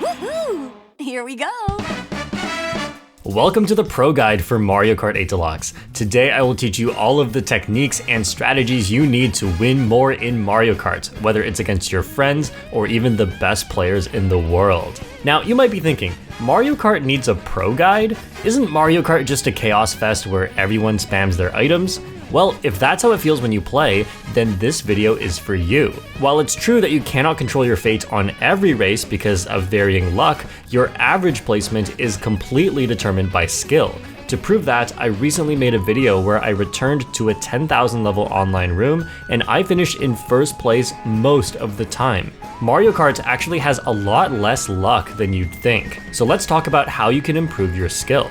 Woohoo! Here we go! Welcome to the Pro Guide for Mario Kart 8 Deluxe. Today I will teach you all of the techniques and strategies you need to win more in Mario Kart, whether it's against your friends or even the best players in the world. Now, you might be thinking, Mario Kart needs a pro guide? Isn't Mario Kart just a chaos fest where everyone spams their items? Well, if that's how it feels when you play, then this video is for you. While it's true that you cannot control your fate on every race because of varying luck, your average placement is completely determined by skill. To prove that, I recently made a video where I returned to a 10,000 level online room and I finished in first place most of the time. Mario Kart actually has a lot less luck than you'd think, so let's talk about how you can improve your skill.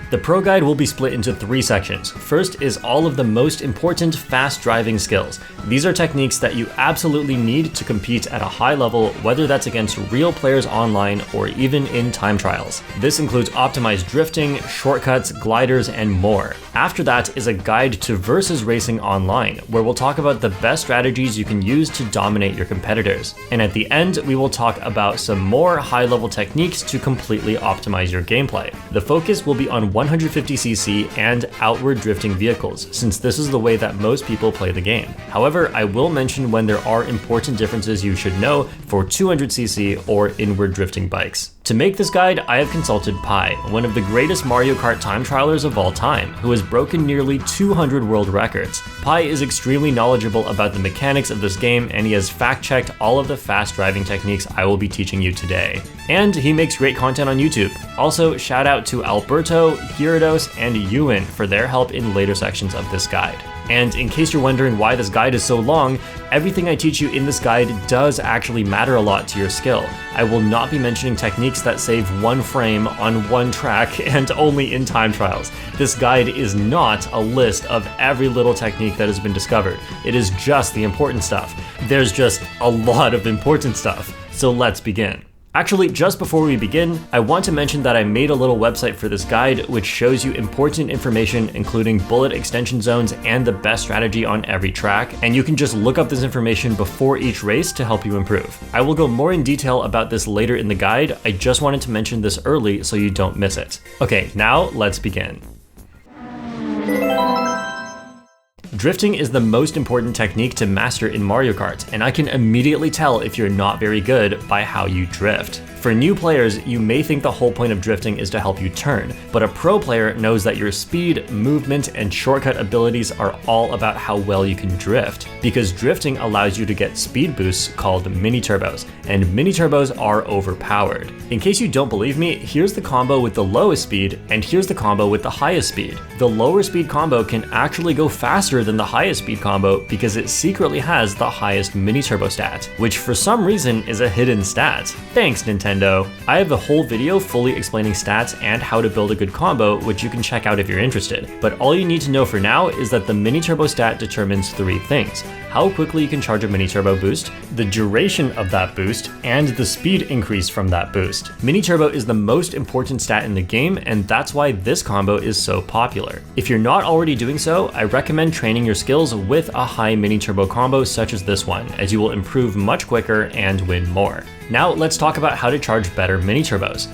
The Pro Guide will be split into 3 sections. First is all of the most important fast driving skills. These are techniques that you absolutely need to compete at a high level, whether that's against real players online or even in time trials. This includes optimized drifting, shortcuts, gliders, and more. After that is a guide to versus racing online, where we'll talk about the best strategies you can use to dominate your competitors. And at the end, we will talk about some more high-level techniques to completely optimize your gameplay. The focus will be on 150cc and outward drifting vehicles, since this is the way that most people play the game. However, I will mention when there are important differences you should know for 200cc or inward drifting bikes. To make this guide, I have consulted Pi, one of the greatest Mario Kart time trialers of all time, who has broken nearly 200 world records. Pi is extremely knowledgeable about the mechanics of this game, and he has fact-checked all of the fast driving techniques I will be teaching you today. And he makes great content on YouTube. Also, shout out to Alberto, Gyarados, and Ewan for their help in later sections of this guide. And in case you're wondering why this guide is so long, everything I teach you in this guide does actually matter a lot to your skill. I will not be mentioning techniques that save one frame on one track and only in time trials. This guide is not a list of every little technique that has been discovered. It is just the important stuff. There's just a lot of important stuff. So let's begin. Actually, just before we begin, I want to mention that I made a little website for this guide which shows you important information including bullet extension zones and the best strategy on every track, and you can just look up this information before each race to help you improve. I will go more in detail about this later in the guide, I just wanted to mention this early so you don't miss it. Okay, now let's begin. Drifting is the most important technique to master in Mario Kart, and I can immediately tell if you're not very good by how you drift. For new players, you may think the whole point of drifting is to help you turn, but a pro player knows that your speed, movement, and shortcut abilities are all about how well you can drift, because drifting allows you to get speed boosts called mini turbos, and mini turbos are overpowered. In case you don't believe me, here's the combo with the lowest speed, and here's the combo with the highest speed. The lower speed combo can actually go faster than the highest speed combo because it secretly has the highest mini turbo stat, which for some reason is a hidden stat. Thanks, Nintendo. I have a whole video fully explaining stats and how to build a good combo, which you can check out if you're interested. But all you need to know for now is that the mini turbo stat determines 3 things: how quickly you can charge a mini turbo boost, the duration of that boost, and the speed increase from that boost. Mini turbo is the most important stat in the game, and that's why this combo is so popular. If you're not already doing so, I recommend training your skills with a high mini turbo combo such as this one, as you will improve much quicker and win more. Now let's talk about how to charge better mini turbos.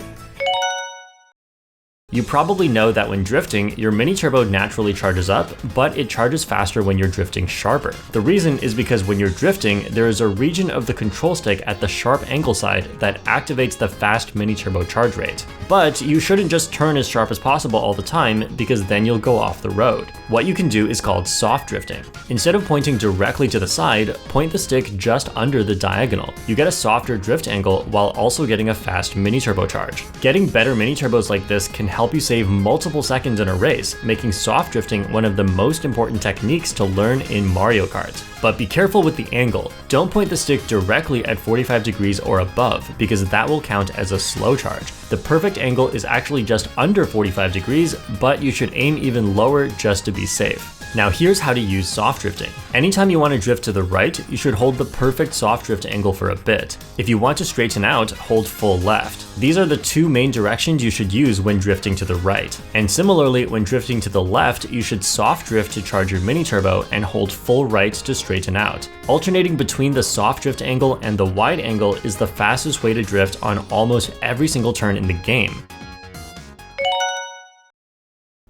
You probably know that when drifting, your mini turbo naturally charges up, but it charges faster when you're drifting sharper. The reason is because when you're drifting, there is a region of the control stick at the sharp angle side that activates the fast mini turbo charge rate. But you shouldn't just turn as sharp as possible all the time, because then you'll go off the road. What you can do is called soft drifting. Instead of pointing directly to the side, point the stick just under the diagonal. You get a softer drift angle while also getting a fast mini turbo charge. Getting better mini turbos like this can help you save multiple seconds in a race, making soft drifting one of the most important techniques to learn in Mario Kart. But be careful with the angle. Don't point the stick directly at 45 degrees or above, because that will count as a slow charge. The perfect angle is actually just under 45 degrees, but you should aim even lower just to be safe. Now here's how to use soft drifting. Anytime you want to drift to the right, you should hold the perfect soft drift angle for a bit. If you want to straighten out, hold full left. These are the two main directions you should use when drifting to the right. And similarly, when drifting to the left, you should soft drift to charge your mini turbo and hold full right to straighten out. Alternating between the soft drift angle and the wide angle is the fastest way to drift on almost every single turn in the game.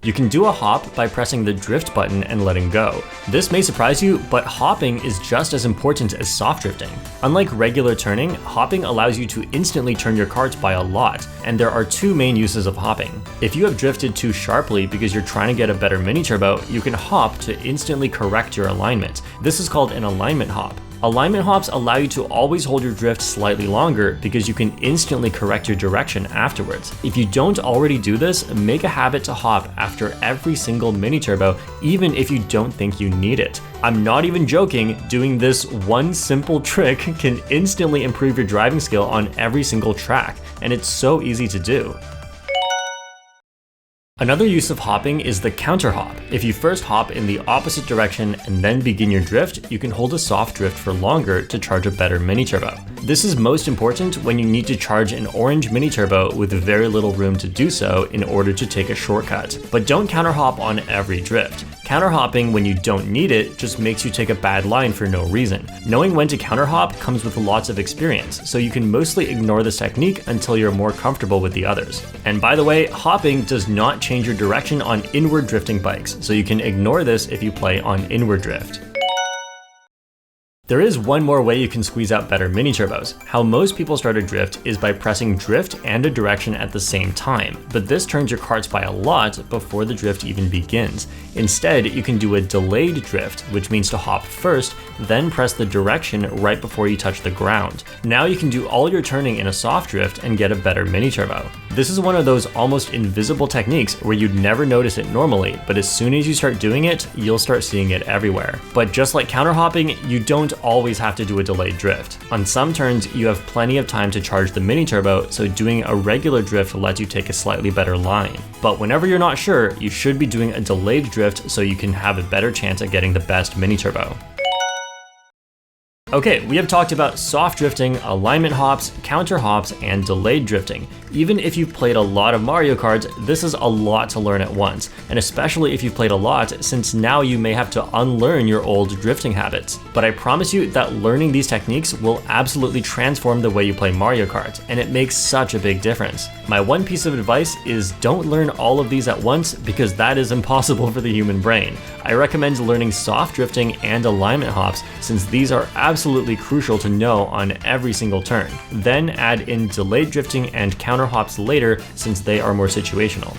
You can do a hop by pressing the drift button and letting go. This may surprise you, but hopping is just as important as soft drifting. Unlike regular turning, hopping allows you to instantly turn your karts by a lot, and there are two main uses of hopping. If you have drifted too sharply because you're trying to get a better mini turbo, you can hop to instantly correct your alignment. This is called an alignment hop. Alignment hops allow you to always hold your drift slightly longer because you can instantly correct your direction afterwards. If you don't already do this, make a habit to hop after every single mini turbo, even if you don't think you need it. I'm not even joking, doing this one simple trick can instantly improve your driving skill on every single track, and it's so easy to do. Another use of hopping is the counter hop. If you first hop in the opposite direction and then begin your drift, you can hold a soft drift for longer to charge a better mini turbo. This is most important when you need to charge an orange mini turbo with very little room to do so in order to take a shortcut. But don't counter hop on every drift. Counter hopping when you don't need it just makes you take a bad line for no reason. Knowing when to counter hop comes with lots of experience, so you can mostly ignore this technique until you're more comfortable with the others. And by the way, hopping does not change your direction on inward drifting bikes, so you can ignore this if you play on inward drift. There is one more way you can squeeze out better mini turbos. How most people start a drift is by pressing drift and a direction at the same time, but this turns your karts by a lot before the drift even begins. Instead, you can do a delayed drift, which means to hop first, then press the direction right before you touch the ground. Now you can do all your turning in a soft drift and get a better mini turbo. This is one of those almost invisible techniques where you'd never notice it normally, but as soon as you start doing it, you'll start seeing it everywhere. But just like counter hopping, you don't always have to do a delayed drift. On some turns, you have plenty of time to charge the mini turbo, so doing a regular drift lets you take a slightly better line. But whenever you're not sure, you should be doing a delayed drift so you can have a better chance at getting the best mini turbo. Okay, we have talked about soft drifting, alignment hops, counter hops, and delayed drifting. Even if you've played a lot of Mario Kart, this is a lot to learn at once, and especially if you've played a lot, since now you may have to unlearn your old drifting habits. But I promise you that learning these techniques will absolutely transform the way you play Mario Kart, and it makes such a big difference. My one piece of advice is don't learn all of these at once, because that is impossible for the human brain. I recommend learning soft drifting and alignment hops, since these are absolutely crucial to know on every single turn. Then add in delayed drifting and counter hops later, since they are more situational.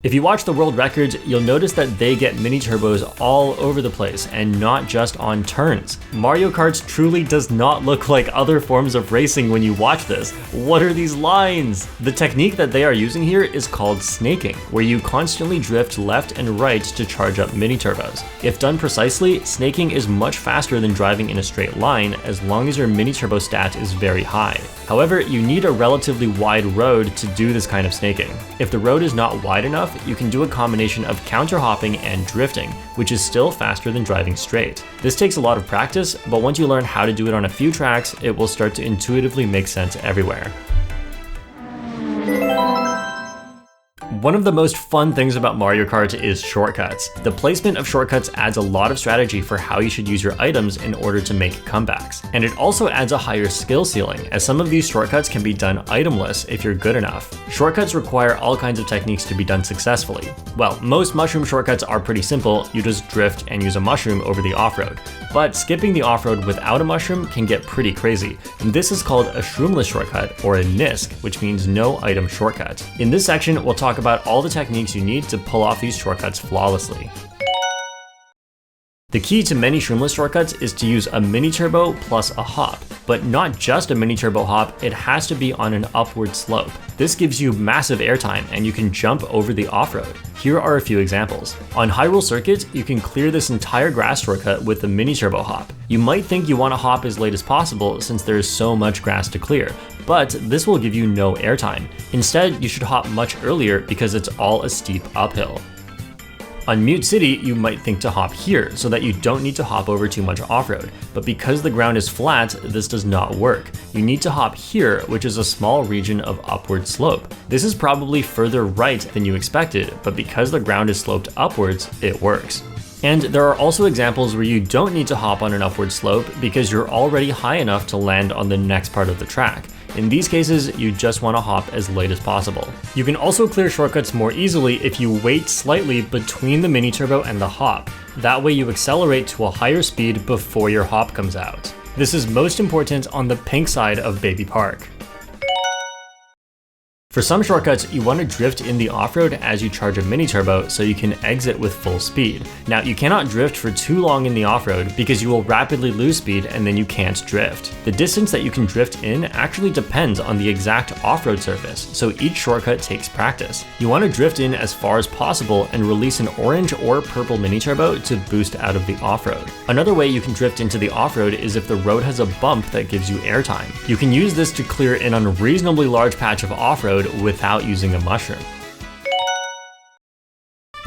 If you watch the world records, you'll notice that they get mini turbos all over the place and not just on turns. Mario Kart truly does not look like other forms of racing when you watch this. What are these lines? The technique that they are using here is called snaking, where you constantly drift left and right to charge up mini turbos. If done precisely, snaking is much faster than driving in a straight line as long as your mini turbo stat is very high. However, you need a relatively wide road to do this kind of snaking. If the road is not wide enough, you can do a combination of counter hopping and drifting, which is still faster than driving straight. This takes a lot of practice, but once you learn how to do it on a few tracks, it will start to intuitively make sense everywhere. One of the most fun things about Mario Kart is shortcuts. The placement of shortcuts adds a lot of strategy for how you should use your items in order to make comebacks. And it also adds a higher skill ceiling, as some of these shortcuts can be done itemless if you're good enough. Shortcuts require all kinds of techniques to be done successfully. Well, most mushroom shortcuts are pretty simple, you just drift and use a mushroom over the off-road. But skipping the off-road without a mushroom can get pretty crazy, and this is called a shroomless shortcut, or a NISC, which means no item shortcut. In this section, we'll talk about all the techniques you need to pull off these shortcuts flawlessly. The key to many shroomless shortcuts is to use a mini turbo plus a hop, but not just a mini turbo hop, it has to be on an upward slope. This gives you massive airtime and you can jump over the off-road. Here are a few examples. On Hyrule Circuit, you can clear this entire grass shortcut with the mini turbo hop. You might think you want to hop as late as possible since there is so much grass to clear, but this will give you no airtime. Instead, you should hop much earlier because it's all a steep uphill. On Mute City, you might think to hop here so that you don't need to hop over too much off-road, but because the ground is flat, this does not work. You need to hop here, which is a small region of upward slope. This is probably further right than you expected, but because the ground is sloped upwards, it works. And there are also examples where you don't need to hop on an upward slope because you're already high enough to land on the next part of the track. In these cases, you just want to hop as late as possible. You can also clear shortcuts more easily if you wait slightly between the mini turbo and the hop. That way you accelerate to a higher speed before your hop comes out. This is most important on the pink side of Baby Park. For some shortcuts, you want to drift in the off-road as you charge a mini turbo so you can exit with full speed. Now, you cannot drift for too long in the off-road because you will rapidly lose speed and then you can't drift. The distance that you can drift in actually depends on the exact off-road surface, so each shortcut takes practice. You want to drift in as far as possible and release an orange or purple mini turbo to boost out of the off-road. Another way you can drift into the off-road is if the road has a bump that gives you airtime. You can use this to clear an unreasonably large patch of off-road without using a mushroom.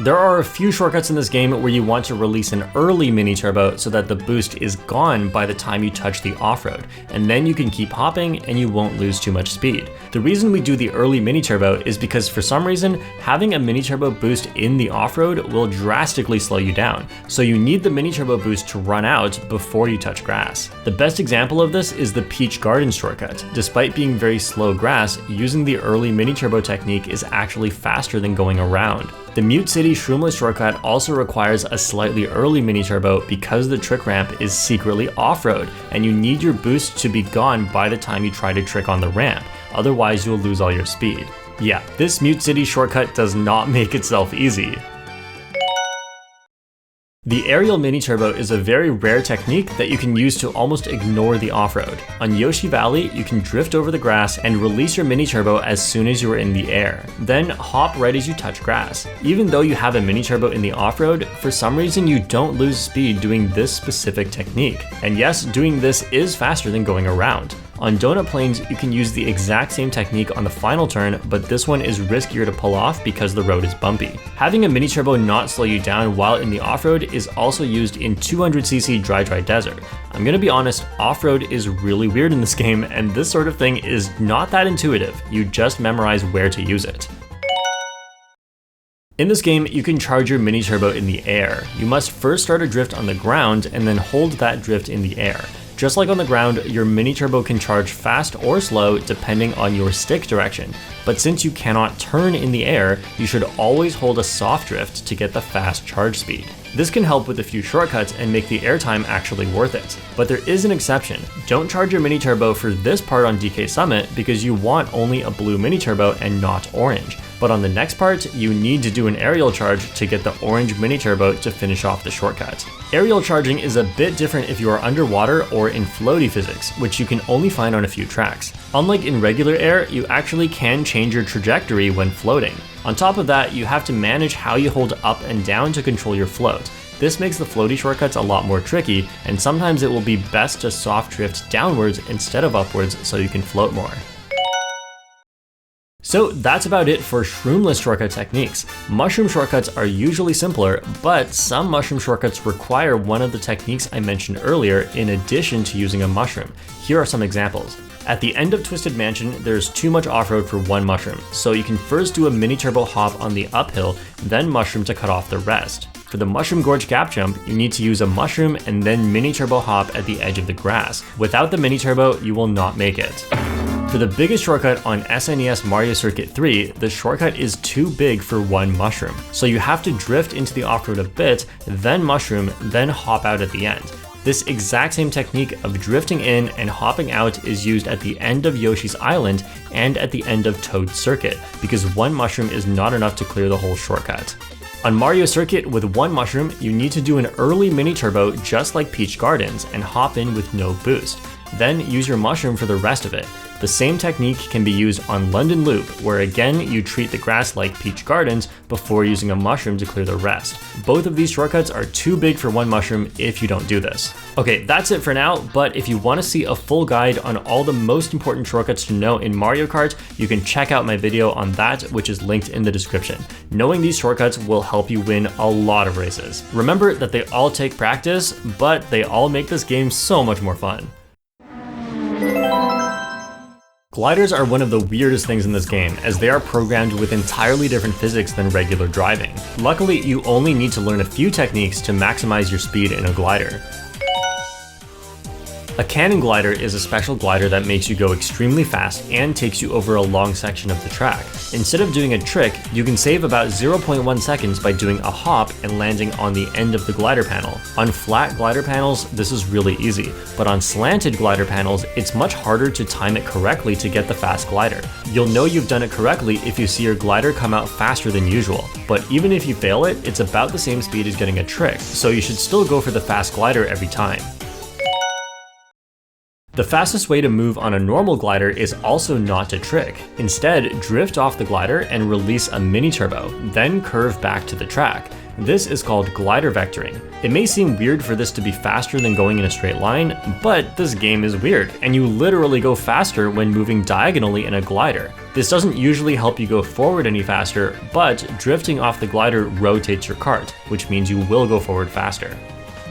There are a few shortcuts in this game where you want to release an early mini turbo so that the boost is gone by the time you touch the off-road, and then you can keep hopping and you won't lose too much speed. The reason we do the early mini turbo is because for some reason, having a mini turbo boost in the off-road will drastically slow you down, so you need the mini turbo boost to run out before you touch grass. The best example of this is the Peach Gardens shortcut. Despite being very slow grass, using the early mini turbo technique is actually faster than going around. The Mute City Shroomless shortcut also requires a slightly early mini turbo because the trick ramp is secretly off-road and you need your boost to be gone by the time you try to trick on the ramp, otherwise you'll lose all your speed. Yeah, this Mute City shortcut does not make itself easy. The aerial mini turbo is a very rare technique that you can use to almost ignore the off-road. On Yoshi Valley, you can drift over the grass and release your mini turbo as soon as you are in the air. Then hop right as you touch grass. Even though you have a mini turbo in the off-road, for some reason you don't lose speed doing this specific technique. And yes, doing this is faster than going around. On Donut Plains, you can use the exact same technique on the final turn, but this one is riskier to pull off because the road is bumpy. Having a mini turbo not slow you down while in the off-road is also used in 200cc Dry Desert. I'm gonna be honest, off-road is really weird in this game, and this sort of thing is not that intuitive. You just memorize where to use it. In this game, you can charge your mini turbo in the air. You must first start a drift on the ground and then hold that drift in the air. Just like on the ground, your mini turbo can charge fast or slow depending on your stick direction, but since you cannot turn in the air, you should always hold a soft drift to get the fast charge speed. This can help with a few shortcuts and make the airtime actually worth it. But there is an exception. Don't charge your mini turbo for this part on DK Summit because you want only a blue mini turbo and not orange. But on the next part, you need to do an aerial charge to get the orange mini turbo to finish off the shortcut. Aerial charging is a bit different if you are underwater or in floaty physics, which you can only find on a few tracks. Unlike in regular air, you actually can change your trajectory when floating. On top of that, you have to manage how you hold up and down to control your float. This makes the floaty shortcuts a lot more tricky, and sometimes it will be best to soft drift downwards instead of upwards so you can float more. So that's about it for shroomless shortcut techniques. Mushroom shortcuts are usually simpler, but some mushroom shortcuts require one of the techniques I mentioned earlier in addition to using a mushroom. Here are some examples. At the end of Twisted Mansion, there's too much off-road for one mushroom, so you can first do a mini turbo hop on the uphill, then mushroom to cut off the rest. For the Mushroom Gorge gap jump, you need to use a mushroom and then mini turbo hop at the edge of the grass. Without the mini turbo, you will not make it. For the biggest shortcut on SNES Mario Circuit 3, the shortcut is too big for one mushroom. So you have to drift into the off-road a bit, then mushroom, then hop out at the end. This exact same technique of drifting in and hopping out is used at the end of Yoshi's Island and at the end of Toad's Circuit, because one mushroom is not enough to clear the whole shortcut. On Mario Circuit with one mushroom, you need to do an early mini turbo just like Peach Gardens and hop in with no boost. Then use your mushroom for the rest of it. The same technique can be used on London Loop, where again you treat the grass like Peach Gardens before using a mushroom to clear the rest. Both of these shortcuts are too big for one mushroom if you don't do this. Okay, that's it for now, but if you want to see a full guide on all the most important shortcuts to know in Mario Kart, you can check out my video on that, which is linked in the description. Knowing these shortcuts will help you win a lot of races. Remember that they all take practice, but they all make this game so much more fun. Gliders are one of the weirdest things in this game, as they are programmed with entirely different physics than regular driving. Luckily, you only need to learn a few techniques to maximize your speed in a glider. A cannon glider is a special glider that makes you go extremely fast and takes you over a long section of the track. Instead of doing a trick, you can save about 0.1 seconds by doing a hop and landing on the end of the glider panel. On flat glider panels, this is really easy, but on slanted glider panels, it's much harder to time it correctly to get the fast glider. You'll know you've done it correctly if you see your glider come out faster than usual, but even if you fail it, it's about the same speed as getting a trick, so you should still go for the fast glider every time. The fastest way to move on a normal glider is also not to trick. Instead, drift off the glider and release a mini turbo, then curve back to the track. This is called glider vectoring. It may seem weird for this to be faster than going in a straight line, but this game is weird, and you literally go faster when moving diagonally in a glider. This doesn't usually help you go forward any faster, but drifting off the glider rotates your kart, which means you will go forward faster.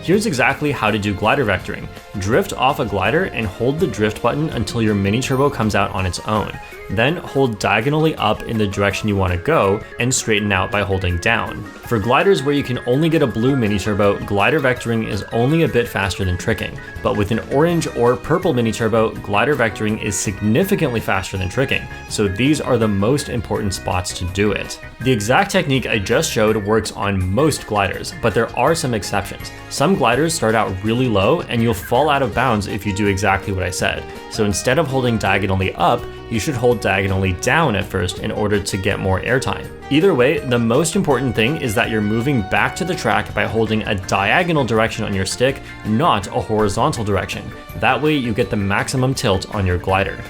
Here's exactly how to do glider vectoring. Drift off a glider and hold the drift button until your mini turbo comes out on its own. Then hold diagonally up in the direction you want to go and straighten out by holding down. For gliders where you can only get a blue mini turbo, glider vectoring is only a bit faster than tricking. But with an orange or purple mini turbo, glider vectoring is significantly faster than tricking. So these are the most important spots to do it. The exact technique I just showed works on most gliders, but there are some exceptions. Some gliders start out really low and you'll fall out of bounds if you do exactly what I said. So instead of holding diagonally up, you should hold diagonally down at first in order to get more airtime. Either way, the most important thing is that you're moving back to the track by holding a diagonal direction on your stick, not a horizontal direction. That way you get the maximum tilt on your glider.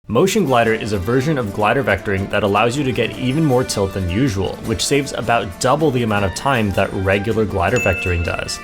Motion glider is a version of glider vectoring that allows you to get even more tilt than usual, which saves about double the amount of time that regular glider vectoring does.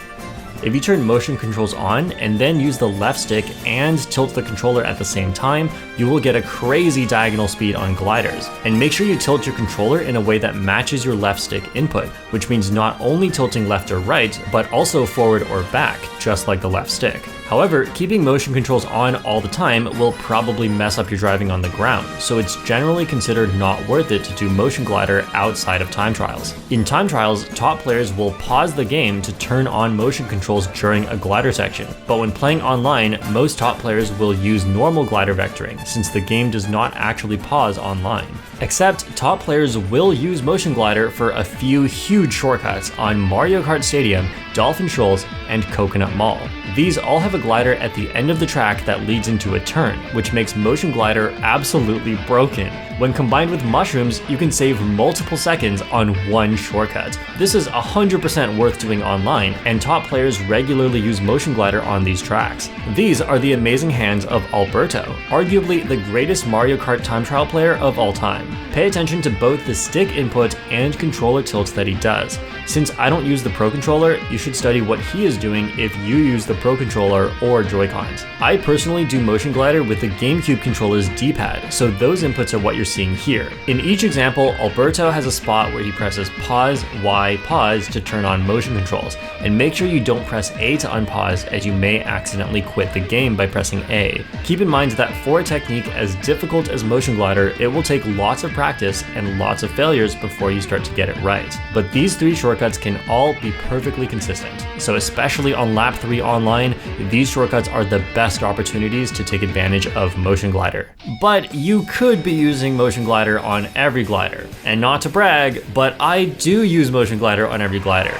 If you turn motion controls on and then use the left stick and tilt the controller at the same time, you will get a crazy diagonal speed on gliders. And make sure you tilt your controller in a way that matches your left stick input, which means not only tilting left or right, but also forward or back, just like the left stick. However, keeping motion controls on all the time will probably mess up your driving on the ground, so it's generally considered not worth it to do motion glider outside of time trials. In time trials, top players will pause the game to turn on motion controls during a glider section, but when playing online, most top players will use normal glider vectoring, since the game does not actually pause online. Except, top players will use motion glider for a few huge shortcuts on Mario Kart Stadium, Dolphin Shoals, and Coconut Mall. These all have a glider at the end of the track that leads into a turn, which makes motion glider absolutely broken. When combined with mushrooms, you can save multiple seconds on one shortcut. This is 100% worth doing online, and top players regularly use motion glider on these tracks. These are the amazing hands of Alberto, arguably the greatest Mario Kart time trial player of all time. Pay attention to both the stick input and controller tilts that he does. Since I don't use the Pro Controller, you should study what he is doing if you use the Pro Controller or Joy-Cons. I personally do motion glider with the GameCube controller's D-pad, so those inputs are what you're seeing here. In each example, Alberto has a spot where he presses pause, Y, pause to turn on motion controls, and make sure you don't press A to unpause, as you may accidentally quit the game by pressing A. Keep in mind that for a technique as difficult as motion glider, it will take lots of practice and lots of failures before you start to get it right. But these three shortcuts can all be perfectly consistent. So especially on lap 3 online, these shortcuts are the best opportunities to take advantage of motion glider. But you could be using motion glider on every glider. And not to brag, but I do use motion glider on every glider.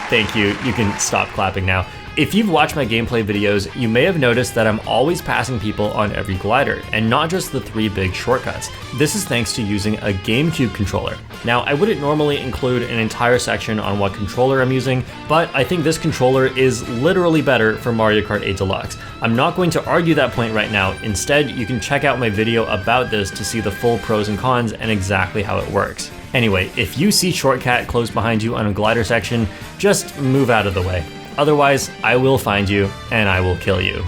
Thank you, you can stop clapping now. If you've watched my gameplay videos, you may have noticed that I'm always passing people on every glider, and not just the 3 big shortcuts. This is thanks to using a GameCube controller. Now, I wouldn't normally include an entire section on what controller I'm using, but I think this controller is literally better for Mario Kart 8 Deluxe. I'm not going to argue that point right now. Instead, you can check out my video about this to see the full pros and cons and exactly how it works. Anyway, if you see Shortcat close behind you on a glider section, just move out of the way. Otherwise, I will find you and I will kill you.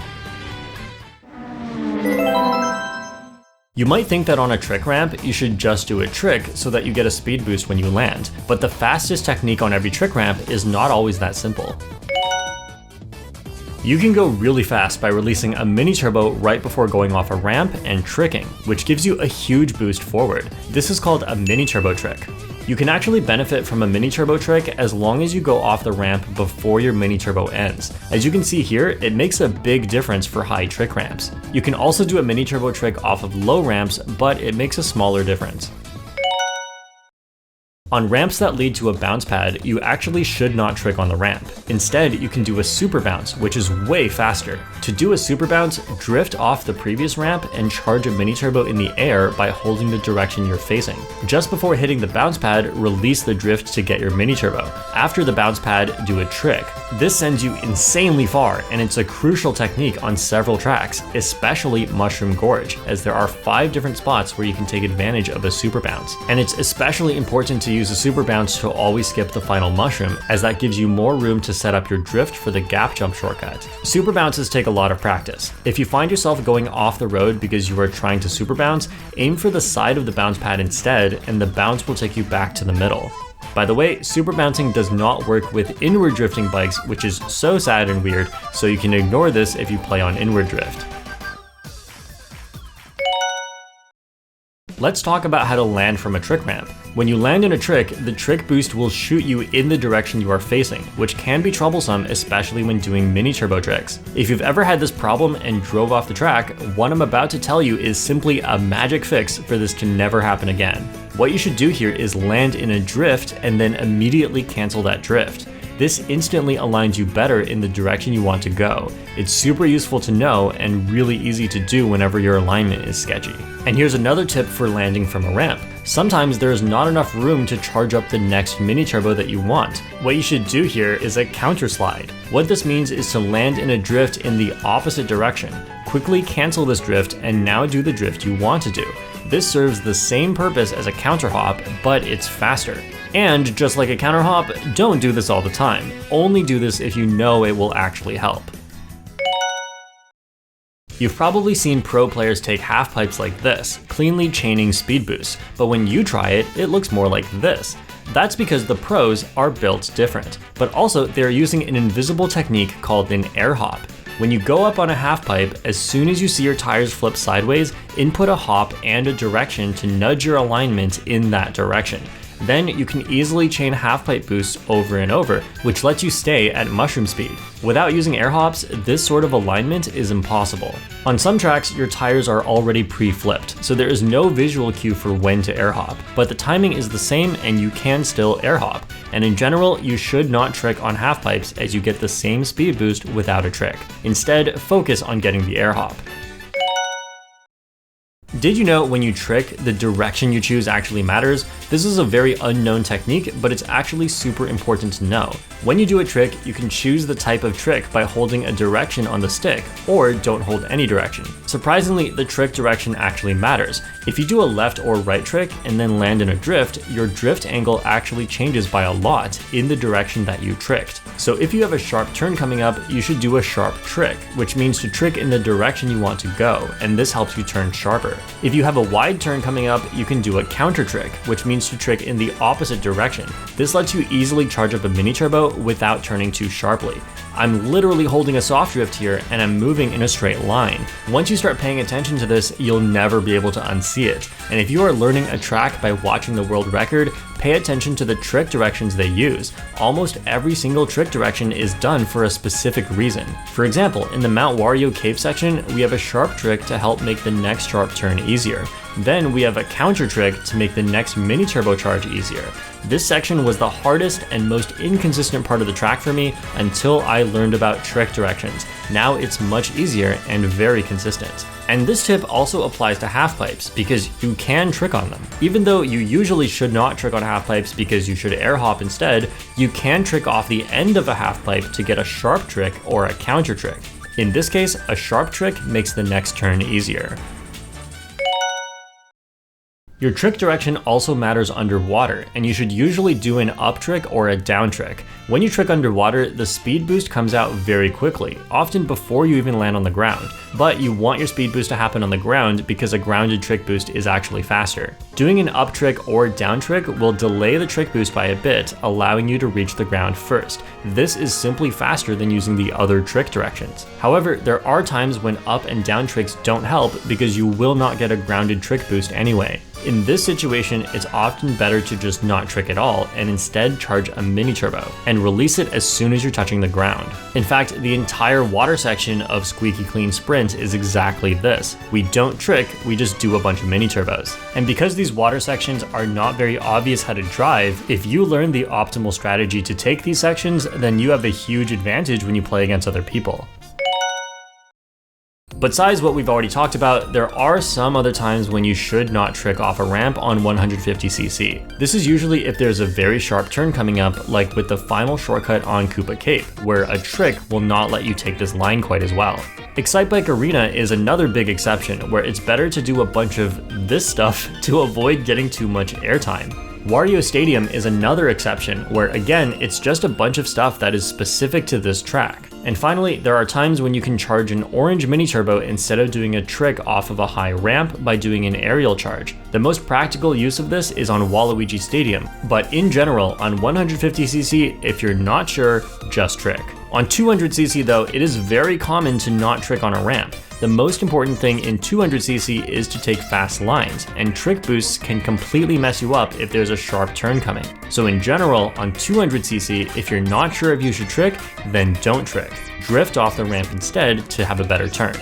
You might think that on a trick ramp, you should just do a trick so that you get a speed boost when you land, but the fastest technique on every trick ramp is not always that simple. You can go really fast by releasing a mini turbo right before going off a ramp and tricking, which gives you a huge boost forward. This is called a mini turbo trick. You can actually benefit from a mini turbo trick as long as you go off the ramp before your mini turbo ends. As you can see here, it makes a big difference for high trick ramps. You can also do a mini turbo trick off of low ramps, but it makes a smaller difference. On ramps that lead to a bounce pad, you actually should not trick on the ramp. Instead, you can do a super bounce, which is way faster. To do a super bounce, drift off the previous ramp and charge a mini turbo in the air by holding the direction you're facing. Just before hitting the bounce pad, release the drift to get your mini turbo. After the bounce pad, do a trick. This sends you insanely far, and it's a crucial technique on several tracks, especially Mushroom Gorge, as there are 5 different spots where you can take advantage of a super bounce. And it's especially important to use a super bounce to always skip the final mushroom, as that gives you more room to set up your drift for the gap jump shortcut. Super bounces take a lot of practice. If you find yourself going off the road because you are trying to super bounce, aim for the side of the bounce pad instead, and the bounce will take you back to the middle. By the way, super bouncing does not work with inward drifting bikes, which is so sad and weird, so you can ignore this if you play on inward drift. Let's talk about how to land from a trick ramp. When you land in a trick, the trick boost will shoot you in the direction you are facing, which can be troublesome, especially when doing mini turbo tricks. If you've ever had this problem and drove off the track, what I'm about to tell you is simply a magic fix for this to never happen again. What you should do here is land in a drift and then immediately cancel that drift. This instantly aligns you better in the direction you want to go. It's super useful to know and really easy to do whenever your alignment is sketchy. And here's another tip for landing from a ramp. Sometimes there is not enough room to charge up the next mini turbo that you want. What you should do here is a counter slide. What this means is to land in a drift in the opposite direction. Quickly cancel this drift and now do the drift you want to do. This serves the same purpose as a counter hop, but it's faster. And just like a counter hop, don't do this all the time. Only do this if you know it will actually help. You've probably seen pro players take half pipes like this, cleanly chaining speed boosts, but when you try it, it looks more like this. That's because the pros are built different, but also they're using an invisible technique called an air hop. When you go up on a half pipe, as soon as you see your tires flip sideways, input a hop and a direction to nudge your alignment in that direction. Then you can easily chain half pipe boosts over and over, which lets you stay at mushroom speed. Without using air hops, this sort of alignment is impossible. On some tracks, your tires are already pre-flipped, so there is no visual cue for when to air hop, but the timing is the same and you can still air hop. And in general, you should not trick on half pipes as you get the same speed boost without a trick. Instead, focus on getting the air hop. Did you know when you trick, the direction you choose actually matters? This is a very unknown technique, but it's actually super important to know. When you do a trick, you can choose the type of trick by holding a direction on the stick, or don't hold any direction. Surprisingly, the trick direction actually matters. If you do a left or right trick and then land in a drift, your drift angle actually changes by a lot in the direction that you tricked. So if you have a sharp turn coming up, you should do a sharp trick, which means to trick in the direction you want to go, and this helps you turn sharper. If you have a wide turn coming up, you can do a counter trick, which means to trick in the opposite direction. This lets you easily charge up a mini turbo without turning too sharply. I'm literally holding a soft drift here and I'm moving in a straight line. Once you start paying attention to this, you'll never be able to unsee it. And if you are learning a track by watching the world record, pay attention to the trick directions they use. Almost every single trick direction is done for a specific reason. For example, in the Mount Wario cave section, we have a sharp trick to help make the next sharp turn easier. Then we have a counter trick to make the next mini turbocharge easier. This section was the hardest and most inconsistent part of the track for me until I learned about trick directions. Now it's much easier and very consistent. And this tip also applies to half pipes because you can trick on them. Even though you usually should not trick on half pipes because you should air hop instead, you can trick off the end of a half pipe to get a sharp trick or a counter trick. In this case, a sharp trick makes the next turn easier. Your trick direction also matters underwater, and you should usually do an up trick or a down trick. When you trick underwater, the speed boost comes out very quickly, often before you even land on the ground. But you want your speed boost to happen on the ground because a grounded trick boost is actually faster. Doing an up trick or down trick will delay the trick boost by a bit, allowing you to reach the ground first. This is simply faster than using the other trick directions. However, there are times when up and down tricks don't help because you will not get a grounded trick boost anyway. In this situation, it's often better to just not trick at all and instead charge a mini turbo and release it as soon as you're touching the ground. In fact, the entire water section of Squeaky Clean Sprint is exactly this. We don't trick, we just do a bunch of mini turbos. And because these water sections are not very obvious how to drive, if you learn the optimal strategy to take these sections, then you have a huge advantage when you play against other people. Besides what we've already talked about, there are some other times when you should not trick off a ramp on 150cc. This is usually if there's a very sharp turn coming up, like with the final shortcut on Koopa Cape, where a trick will not let you take this line quite as well. Excitebike Arena is another big exception, where it's better to do a bunch of this stuff to avoid getting too much airtime. Wario Stadium is another exception, where again, it's just a bunch of stuff that is specific to this track. And finally, there are times when you can charge an orange mini turbo instead of doing a trick off of a high ramp by doing an aerial charge. The most practical use of this is on Waluigi Stadium, but in general, on 150cc, if you're not sure, just trick. On 200cc though, it is very common to not trick on a ramp. The most important thing in 200cc is to take fast lines, and trick boosts can completely mess you up if there's a sharp turn coming. So in general, on 200cc, if you're not sure if you should trick, then don't trick. Drift off the ramp instead to have a better turn.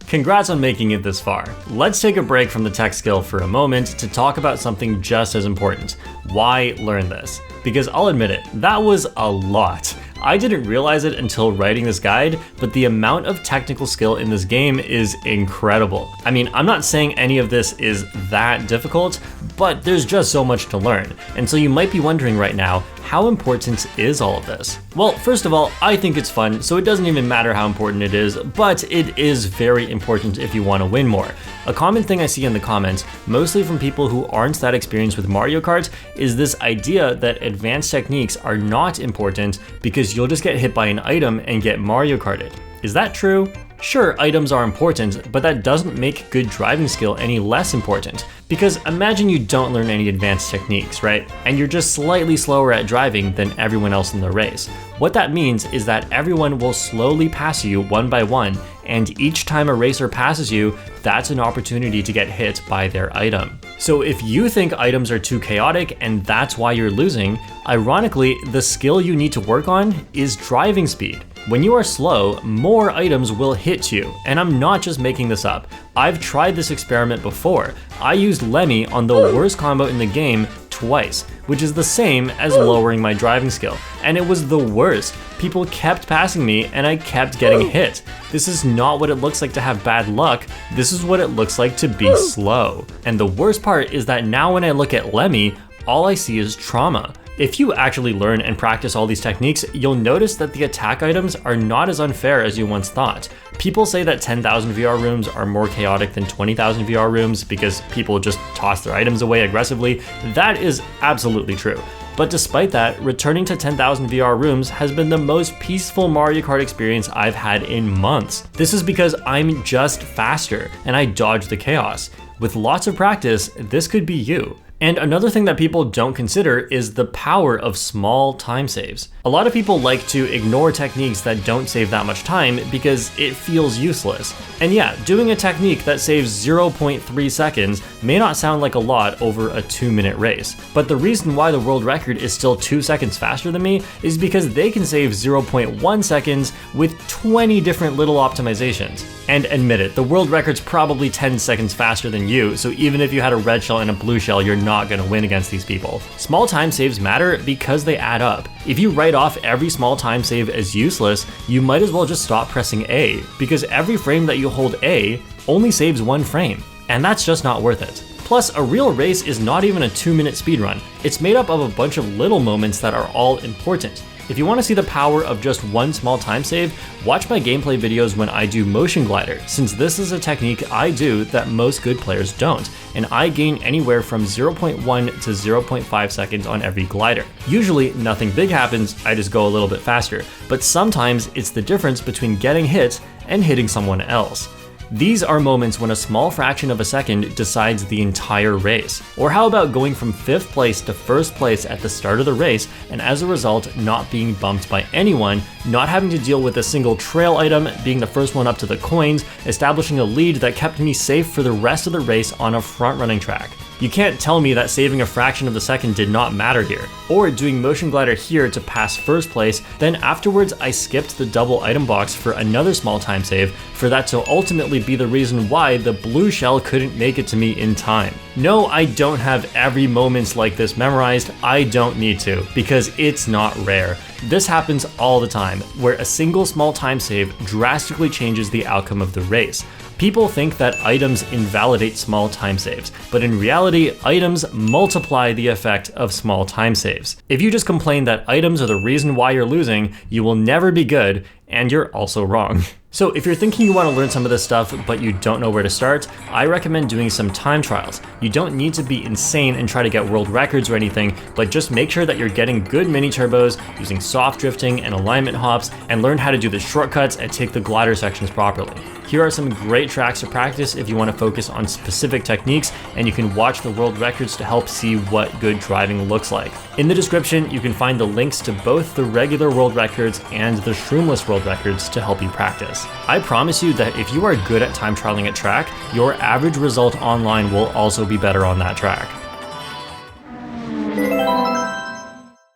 Congrats on making it this far. Let's take a break from the tech skill for a moment to talk about something just as important. Why learn this? Because I'll admit it, that was a lot. I didn't realize it until writing this guide, but the amount of technical skill in this game is incredible. I mean, I'm not saying any of this is that difficult, but there's just so much to learn. And so you might be wondering right now, how important is all of this? Well, first of all, I think it's fun, so it doesn't even matter how important it is, but it is very important if you want to win more. A common thing I see in the comments, mostly from people who aren't that experienced with Mario Kart, is this idea that advanced techniques are not important because you'll just get hit by an item and get Mario Karted. Is that true? Sure, items are important, but that doesn't make good driving skill any less important. Because imagine you don't learn any advanced techniques, right? And you're just slightly slower at driving than everyone else in the race. What that means is that everyone will slowly pass you one by one, and each time a racer passes you, that's an opportunity to get hit by their item. So if you think items are too chaotic and that's why you're losing, ironically, the skill you need to work on is driving speed. When you are slow, more items will hit you, and I'm not just making this up. I've tried this experiment before. I used Lemmy on the worst combo in the game twice, which is the same as lowering my driving skill, and it was the worst. People kept passing me and I kept getting hit. This is not what it looks like to have bad luck, this is what it looks like to be slow. And the worst part is that now when I look at Lemmy, all I see is trauma. If you actually learn and practice all these techniques, you'll notice that the attack items are not as unfair as you once thought. People say that 10,000 VR rooms are more chaotic than 20,000 VR rooms because people just toss their items away aggressively. That is absolutely true. But despite that, returning to 10,000 VR rooms has been the most peaceful Mario Kart experience I've had in months. This is because I'm just faster and I dodge the chaos. With lots of practice, this could be you. And another thing that people don't consider is the power of small time saves. A lot of people like to ignore techniques that don't save that much time because it feels useless. And yeah, doing a technique that saves 0.3 seconds may not sound like a lot over a 2-minute race, but the reason why the world record is still 2 seconds faster than me is because they can save 0.1 seconds with 20 different little optimizations. And admit it, the world record's probably 10 seconds faster than you, so even if you had a red shell and a blue shell, you're not gonna win against these people. Small time saves matter because they add up. If you write off every small time save as useless, you might as well just stop pressing A, because every frame that you hold A only saves 1 frame, and that's just not worth it. Plus, a real race is not even a 2-minute speedrun. It's made up of a bunch of little moments that are all important. If you want to see the power of just one small time save, watch my gameplay videos when I do motion glider, since this is a technique I do that most good players don't, and I gain anywhere from 0.1 to 0.5 seconds on every glider. Usually nothing big happens, I just go a little bit faster, but sometimes it's the difference between getting hit and hitting someone else. These are moments when a small fraction of a second decides the entire race. Or how about going from 5th place to 1st place at the start of the race, and as a result not being bumped by anyone, not having to deal with a single trail item, being the first one up to the coins, establishing a lead that kept me safe for the rest of the race on a front-running track. You can't tell me that saving a fraction of the second did not matter here. Or doing motion glider here to pass 1st place, then afterwards I skipped the double item box for another small time save for that to ultimately be the reason why the blue shell couldn't make it to me in time. No, I don't have every moments like this memorized, I don't need to, because it's not rare. This happens all the time, where a single small time save drastically changes the outcome of the race. People think that items invalidate small time saves, but in reality, items multiply the effect of small time saves. If you just complain that items are the reason why you're losing, you will never be good, and you're also wrong. So if you're thinking you want to learn some of this stuff, but you don't know where to start, I recommend doing some time trials. You don't need to be insane and try to get world records or anything, but just make sure that you're getting good mini turbos, using soft drifting and alignment hops, and learn how to do the shortcuts and take the glider sections properly. Here are some great tracks to practice if you want to focus on specific techniques, and you can watch the world records to help see what good driving looks like. In the description, you can find the links to both the regular world records and the shroomless world records to help you practice. I promise you that if you are good at time trialing a track, your average result online will also be better on that track.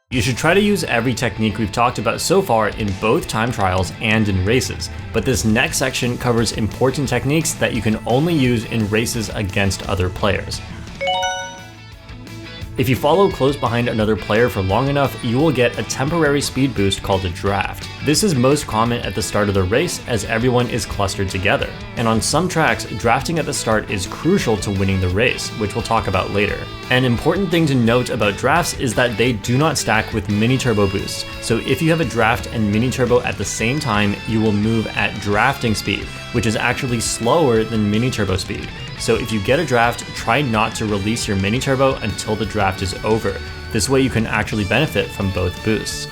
You should try to use every technique we've talked about so far in both time trials and in races, but this next section covers important techniques that you can only use in races against other players. If you follow close behind another player for long enough, you will get a temporary speed boost called a draft. This is most common at the start of the race as everyone is clustered together. And on some tracks, drafting at the start is crucial to winning the race, which we'll talk about later. An important thing to note about drafts is that they do not stack with mini turbo boosts. So if you have a draft and mini turbo at the same time, you will move at drafting speed, which is actually slower than mini turbo speed. So if you get a draft, try not to release your mini turbo until the draft is over. This way you can actually benefit from both boosts.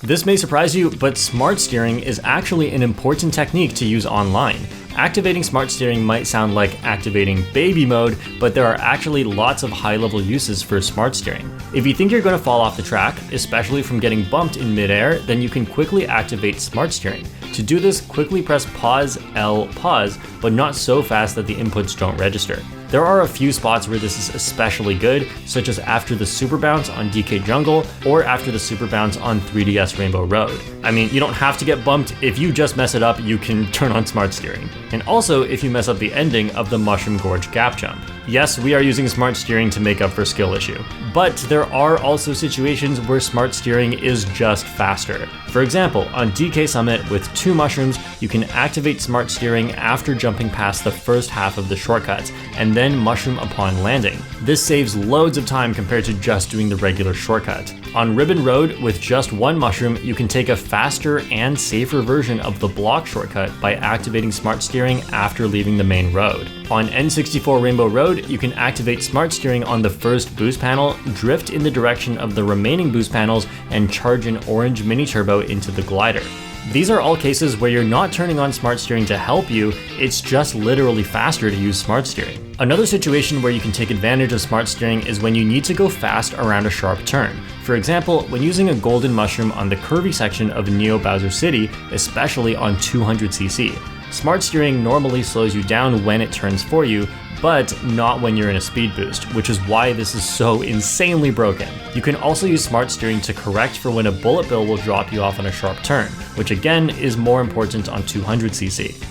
This may surprise you, but smart steering is actually an important technique to use online. Activating smart steering might sound like activating baby mode, but there are actually lots of high-level uses for smart steering. If you think you're going to fall off the track, especially from getting bumped in midair, then you can quickly activate smart steering. To do this, quickly press pause, L, pause, but not so fast that the inputs don't register. There are a few spots where this is especially good, such as after the super bounce on DK Jungle or after the super bounce on 3DS Rainbow Road. I mean, you don't have to get bumped. If you just mess it up, you can turn on smart steering. And also if you mess up the ending of the Mushroom Gorge gap jump. Yes, we are using smart steering to make up for skill issue. But there are also situations where smart steering is just faster. For example, on DK Summit with 2 mushrooms, you can activate smart steering after jumping past the first half of the shortcuts, and then mushroom upon landing. This saves loads of time compared to just doing the regular shortcut. On Ribbon Road, with just 1 mushroom, you can take a faster and safer version of the block shortcut by activating smart steering after leaving the main road. On N64 Rainbow Road, you can activate smart steering on the first boost panel, drift in the direction of the remaining boost panels, and charge an orange mini turbo into the glider. These are all cases where you're not turning on smart steering to help you, it's just literally faster to use smart steering. Another situation where you can take advantage of smart steering is when you need to go fast around a sharp turn. For example, when using a golden mushroom on the curvy section of Neo Bowser City, especially on 200cc. Smart steering normally slows you down when it turns for you, but not when you're in a speed boost, which is why this is so insanely broken. You can also use smart steering to correct for when a bullet bill will drop you off on a sharp turn, which again is more important on 200cc.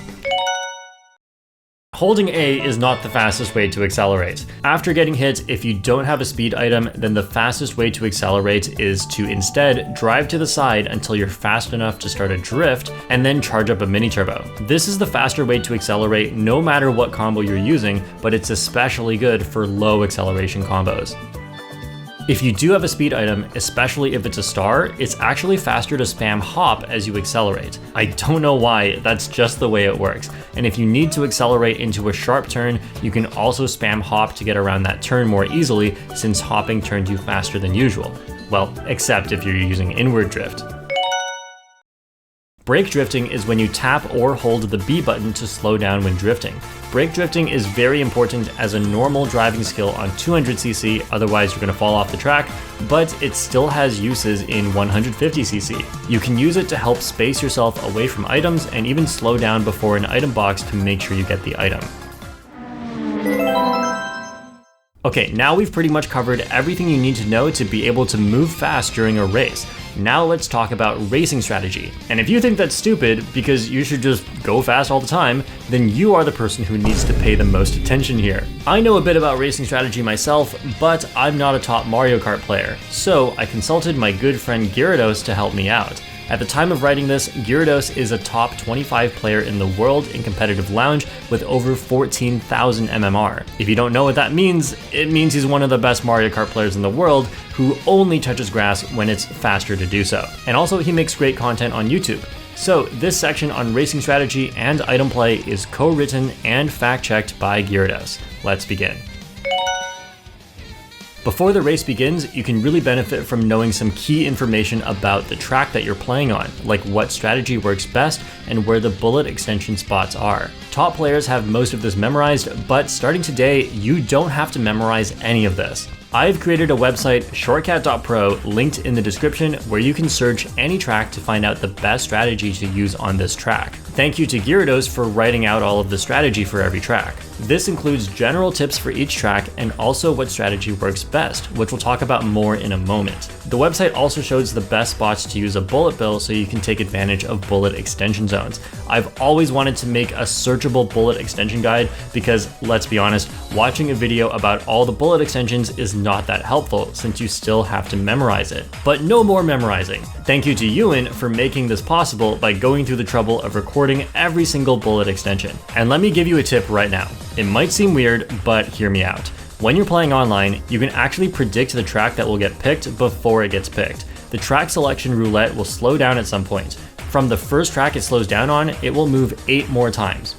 Holding A is not the fastest way to accelerate. After getting hit, if you don't have a speed item, then the fastest way to accelerate is to instead drive to the side until you're fast enough to start a drift, and then charge up a mini turbo. This is the faster way to accelerate no matter what combo you're using, but it's especially good for low acceleration combos. If you do have a speed item, especially if it's a star, it's actually faster to spam hop as you accelerate. I don't know why, that's just the way it works. And if you need to accelerate into a sharp turn, you can also spam hop to get around that turn more easily, since hopping turns you faster than usual. Well, except if you're using inward drift. Brake drifting is when you tap or hold the B button to slow down when drifting. Brake drifting is very important as a normal driving skill on 200cc, otherwise you're going to fall off the track, but it still has uses in 150cc. You can use it to help space yourself away from items and even slow down before an item box to make sure you get the item. Okay, now we've pretty much covered everything you need to know to be able to move fast during a race. Now let's talk about racing strategy. And if you think that's stupid because you should just go fast all the time, then you are the person who needs to pay the most attention here. I know a bit about racing strategy myself, but I'm not a top Mario Kart player, so I consulted my good friend Gyarados to help me out. At the time of writing this, Gyarados is a top 25 player in the world in competitive lounge with over 14,000 MMR. If you don't know what that means, it means he's one of the best Mario Kart players in the world who only touches grass when it's faster to do so. And also he makes great content on YouTube. So this section on racing strategy and item play is co-written and fact-checked by Gyarados. Let's begin. Before the race begins, you can really benefit from knowing some key information about the track that you're playing on, like what strategy works best and where the bullet extension spots are. Top players have most of this memorized, but starting today, you don't have to memorize any of this. I've created a website, shortcat.pro, linked in the description, where you can search any track to find out the best strategy to use on this track. Thank you to Gyarados for writing out all of the strategy for every track. This includes general tips for each track and also what strategy works best, which we'll talk about more in a moment. The website also shows the best spots to use a bullet bill so you can take advantage of bullet extension zones. I've always wanted to make a searchable bullet extension guide because, let's be honest, watching a video about all the bullet extensions is not that helpful since you still have to memorize it. But no more memorizing. Thank you to Ewan for making this possible by going through the trouble of recording every single bullet extension. And let me give you a tip right now. It might seem weird, but hear me out. When you're playing online, you can actually predict the track that will get picked before it gets picked. The track selection roulette will slow down at some point. From the first track it slows down on, it will move 8 more times.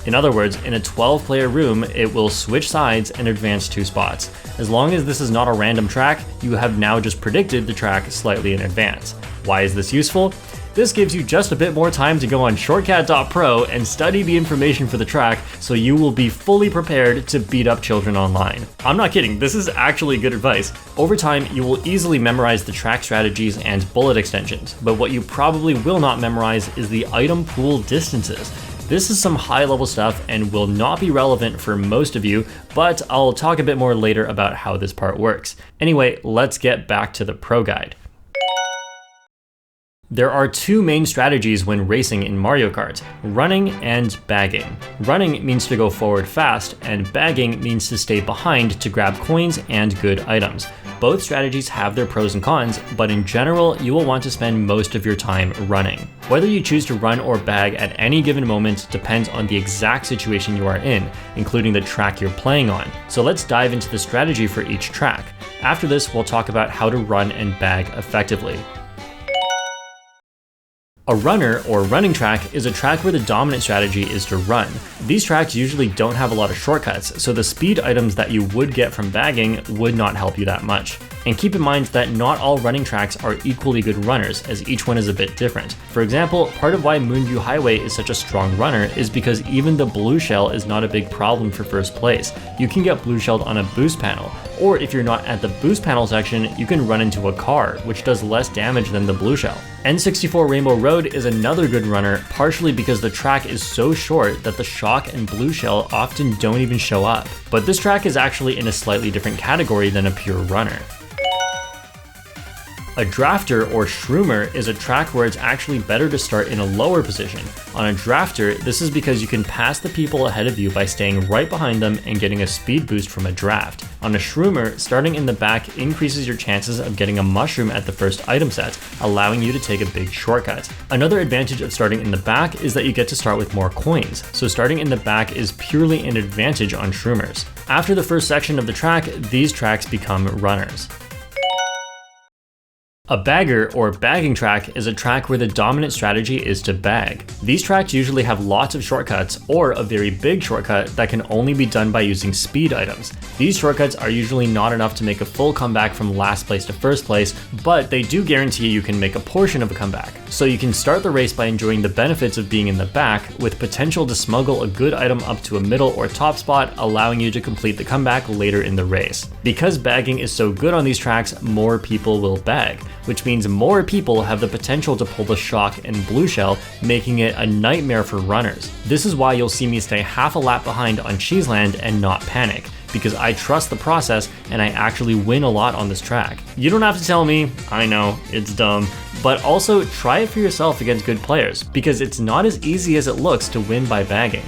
In other words, in a 12-player room, it will switch sides and advance 2 spots. As long as this is not a random track, you have now just predicted the track slightly in advance. Why is this useful? This gives you just a bit more time to go on shortcat.pro and study the information for the track so you will be fully prepared to beat up children online. I'm not kidding, this is actually good advice. Over time, you will easily memorize the track strategies and bullet extensions, but what you probably will not memorize is the item pool distances. This is some high-level stuff and will not be relevant for most of you, but I'll talk a bit more later about how this part works. Anyway, let's get back to the pro guide. There are 2 main strategies when racing in Mario Kart, running and bagging. Running means to go forward fast, and bagging means to stay behind to grab coins and good items. Both strategies have their pros and cons, but in general, you will want to spend most of your time running. Whether you choose to run or bag at any given moment depends on the exact situation you are in, including the track you're playing on. So let's dive into the strategy for each track. After this, we'll talk about how to run and bag effectively. A runner, or running track, is a track where the dominant strategy is to run. These tracks usually don't have a lot of shortcuts, so the speed items that you would get from bagging would not help you that much. And keep in mind that not all running tracks are equally good runners, as each one is a bit different. For example, part of why Moonview Highway is such a strong runner is because even the blue shell is not a big problem for first place. You can get blue shelled on a boost panel, or if you're not at the boost panel section, you can run into a car, which does less damage than the blue shell. N64 Rainbow Road is another good runner, partially because the track is so short that the shock and blue shell often don't even show up. But this track is actually in a slightly different category than a pure runner. A drafter, or shroomer, is a track where it's actually better to start in a lower position. On a drafter, this is because you can pass the people ahead of you by staying right behind them and getting a speed boost from a draft. On a shroomer, starting in the back increases your chances of getting a mushroom at the first item set, allowing you to take a big shortcut. Another advantage of starting in the back is that you get to start with more coins, so starting in the back is purely an advantage on shroomers. After the first section of the track, these tracks become runners. A bagger, or bagging track, is a track where the dominant strategy is to bag. These tracks usually have lots of shortcuts, or a very big shortcut that can only be done by using speed items. These shortcuts are usually not enough to make a full comeback from last place to first place, but they do guarantee you can make a portion of a comeback. So you can start the race by enjoying the benefits of being in the back, with potential to smuggle a good item up to a middle or top spot, allowing you to complete the comeback later in the race. Because bagging is so good on these tracks, more people will bag, which means more people have the potential to pull the shock and blue shell, making it a nightmare for runners. This is why you'll see me stay half a lap behind on Cheeseland and not panic, because I trust the process and I actually win a lot on this track. You don't have to tell me, I know, it's dumb, but also try it for yourself against good players, because it's not as easy as it looks to win by bagging.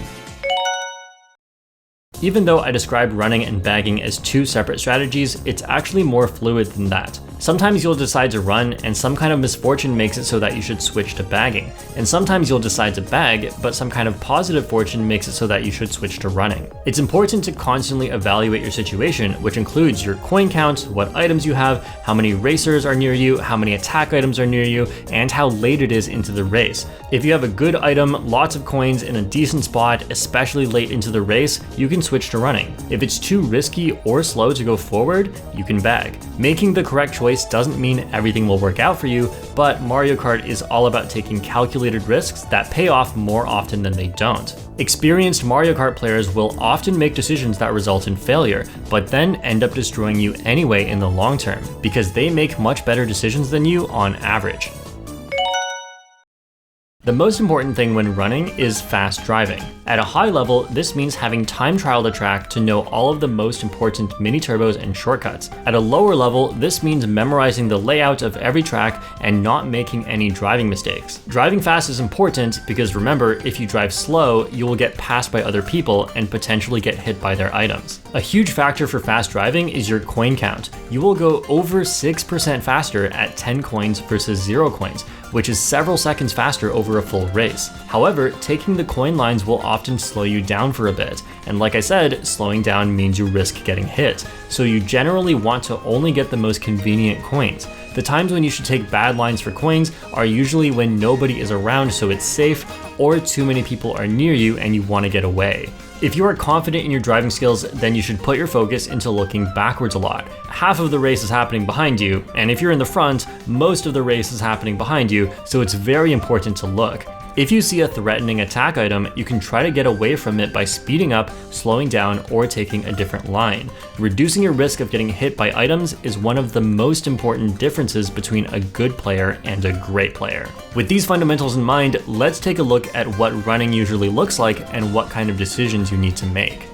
Even though I described running and bagging as two separate strategies, it's actually more fluid than that. Sometimes you'll decide to run and some kind of misfortune makes it so that you should switch to bagging. And sometimes you'll decide to bag, but some kind of positive fortune makes it so that you should switch to running. It's important to constantly evaluate your situation, which includes your coin count, what items you have, how many racers are near you, how many attack items are near you, and how late it is into the race. If you have a good item, lots of coins in a decent spot, especially late into the race, you can switch to running. If it's too risky or slow to go forward, you can bag. Making the correct choice doesn't mean everything will work out for you, but Mario Kart is all about taking calculated risks that pay off more often than they don't. Experienced Mario Kart players will often make decisions that result in failure, but then end up destroying you anyway in the long term, because they make much better decisions than you on average. The most important thing when running is fast driving. At a high level, this means having time trialed a track to know all of the most important mini turbos and shortcuts. At a lower level, this means memorizing the layout of every track and not making any driving mistakes. Driving fast is important because remember, if you drive slow, you will get passed by other people and potentially get hit by their items. A huge factor for fast driving is your coin count. You will go over 6% faster at 10 coins versus 0 coins, which is several seconds faster over a full race. However, taking the coin lines will often slow you down for a bit, and like I said, slowing down means you risk getting hit, so you generally want to only get the most convenient coins. The times when you should take bad lines for coins are usually when nobody is around so it's safe, or too many people are near you and you want to get away. If you are confident in your driving skills, then you should put your focus into looking backwards a lot. Half of the race is happening behind you, and if you're in the front, most of the race is happening behind you, so it's very important to look. If you see a threatening attack item, you can try to get away from it by speeding up, slowing down, or taking a different line. Reducing your risk of getting hit by items is one of the most important differences between a good player and a great player. With these fundamentals in mind, let's take a look at what running usually looks like and what kind of decisions you need to make.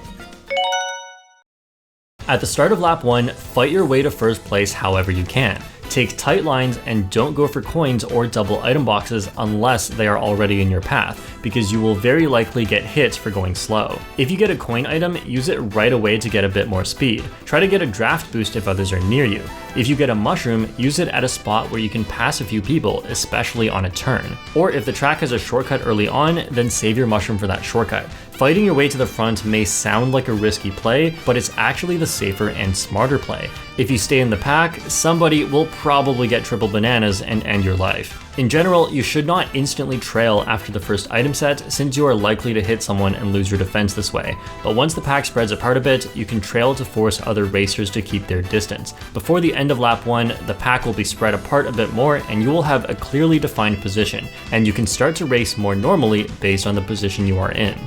At the start of lap 1, fight your way to first place however you can. Take tight lines and don't go for coins or double item boxes unless they are already in your path, because you will very likely get hit for going slow. If you get a coin item, use it right away to get a bit more speed. Try to get a draft boost if others are near you. If you get a mushroom, use it at a spot where you can pass a few people, especially on a turn. Or if the track has a shortcut early on, then save your mushroom for that shortcut. Fighting your way to the front may sound like a risky play, but it's actually the safer and smarter play. If you stay in the pack, somebody will probably get triple bananas and end your life. In general, you should not instantly trail after the first item set, since you are likely to hit someone and lose your defense this way. But once the pack spreads apart a bit, you can trail to force other racers to keep their distance. Before the end of lap 1, the pack will be spread apart a bit more and you will have a clearly defined position, and you can start to race more normally based on the position you are in.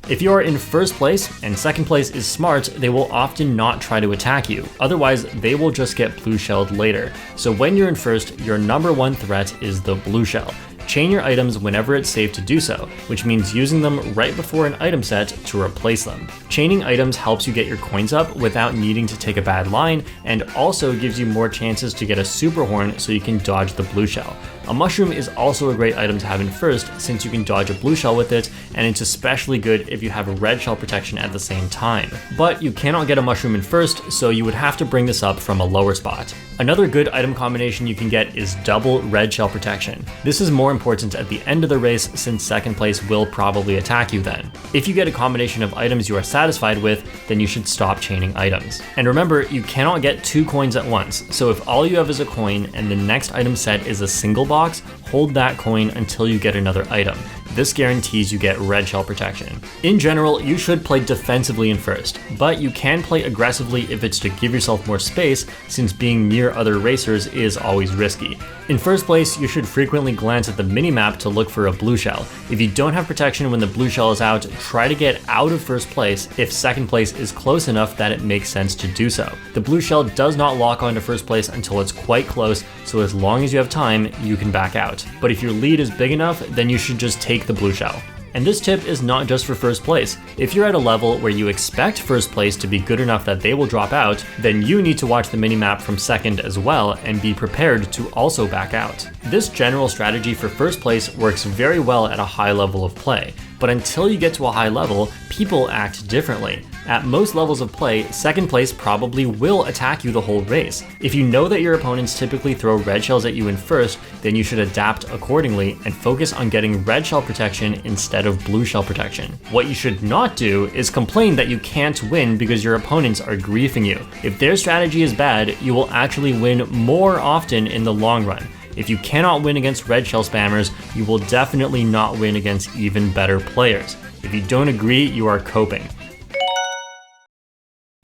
If you are in first place and second place is smart, they will often not try to attack you, otherwise they will just get blue shelled later. So when you're in first, your number one threat is the blue shell. Chain your items whenever it's safe to do so, which means using them right before an item set to replace them. Chaining items helps you get your coins up without needing to take a bad line, and also gives you more chances to get a super horn so you can dodge the blue shell. A mushroom is also a great item to have in first, since you can dodge a blue shell with it, and it's especially good if you have a red shell protection at the same time. But you cannot get a mushroom in first, so you would have to bring this up from a lower spot. Another good item combination you can get is double red shell protection. This is more important at the end of the race, since second place will probably attack you then. If you get a combination of items you are satisfied with, then you should stop chaining items. And remember, you cannot get 2 coins at once, so if all you have is a coin and the next item set is a single box, hold that coin until you get another item. This guarantees you get red shell protection. In general, you should play defensively in first, but you can play aggressively if it's to give yourself more space, since being near other racers is always risky. In first place, you should frequently glance at the minimap to look for a blue shell. If you don't have protection when the blue shell is out, try to get out of first place if second place is close enough that it makes sense to do so. The blue shell does not lock onto first place until it's quite close, so as long as you have time, you can back out. But if your lead is big enough, then you should just take the blue shell. And this tip is not just for first place. If you're at a level where you expect first place to be good enough that they will drop out, then you need to watch the minimap from second as well and be prepared to also back out. This general strategy for first place works very well at a high level of play, but until you get to a high level, people act differently. At most levels of play, second place probably will attack you the whole race. If you know that your opponents typically throw red shells at you in first, then you should adapt accordingly and focus on getting red shell protection instead of blue shell protection. What you should not do is complain that you can't win because your opponents are griefing you. If their strategy is bad, you will actually win more often in the long run. If you cannot win against red shell spammers, you will definitely not win against even better players. If you don't agree, you are coping.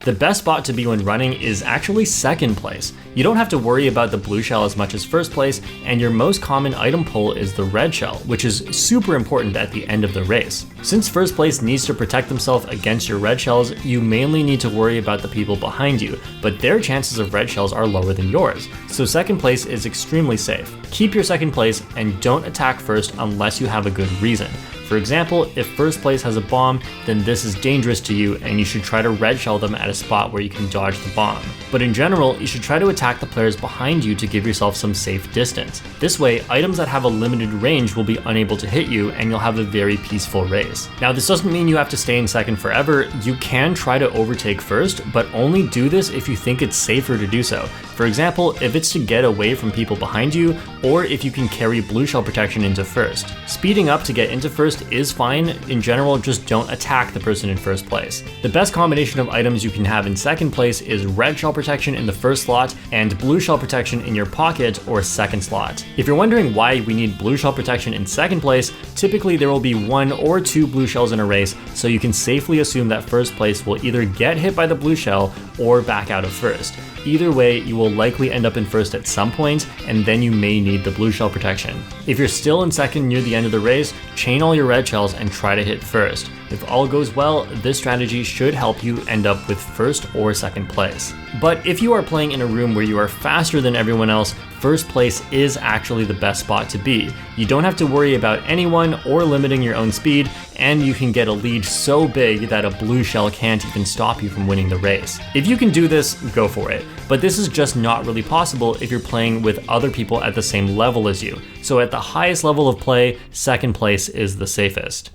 The best spot to be when running is actually second place. You don't have to worry about the blue shell as much as first place, and your most common item pull is the red shell, which is super important at the end of the race. Since first place needs to protect themselves against your red shells, you mainly need to worry about the people behind you, but their chances of red shells are lower than yours. So second place is extremely safe. Keep your second place and don't attack first unless you have a good reason. For example, if first place has a bomb, then this is dangerous to you and you should try to red shell them at a spot where you can dodge the bomb. But in general, you should try to attack the players behind you to give yourself some safe distance. This way, items that have a limited range will be unable to hit you and you'll have a very peaceful race. Now, this doesn't mean you have to stay in second forever. You can try to overtake first, but only do this if you think it's safer to do so. For example, if it's to get away from people behind you, or if you can carry blue shell protection into first. Speeding up to get into first is fine. In general, just don't attack the person in first place. The best combination of items you can have in second place is red shell protection in the first slot and blue shell protection in your pocket or second slot. If you're wondering why we need blue shell protection in second place, typically there will be 1 or 2 blue shells in a race, so you can safely assume that first place will either get hit by the blue shell or back out of first. Either way, you will likely end up in first at some point, and then you may need the blue shell protection. If you're still in second near the end of the race, chain all your red shells and try to hit first. If all goes well, this strategy should help you end up with first or second place. But if you are playing in a room where you are faster than everyone else, first place is actually the best spot to be. You don't have to worry about anyone or limiting your own speed, and you can get a lead so big that a blue shell can't even stop you from winning the race. If you can do this, go for it. But this is just not really possible if you're playing with other people at the same level as you. So at the highest level of play, second place is the safest.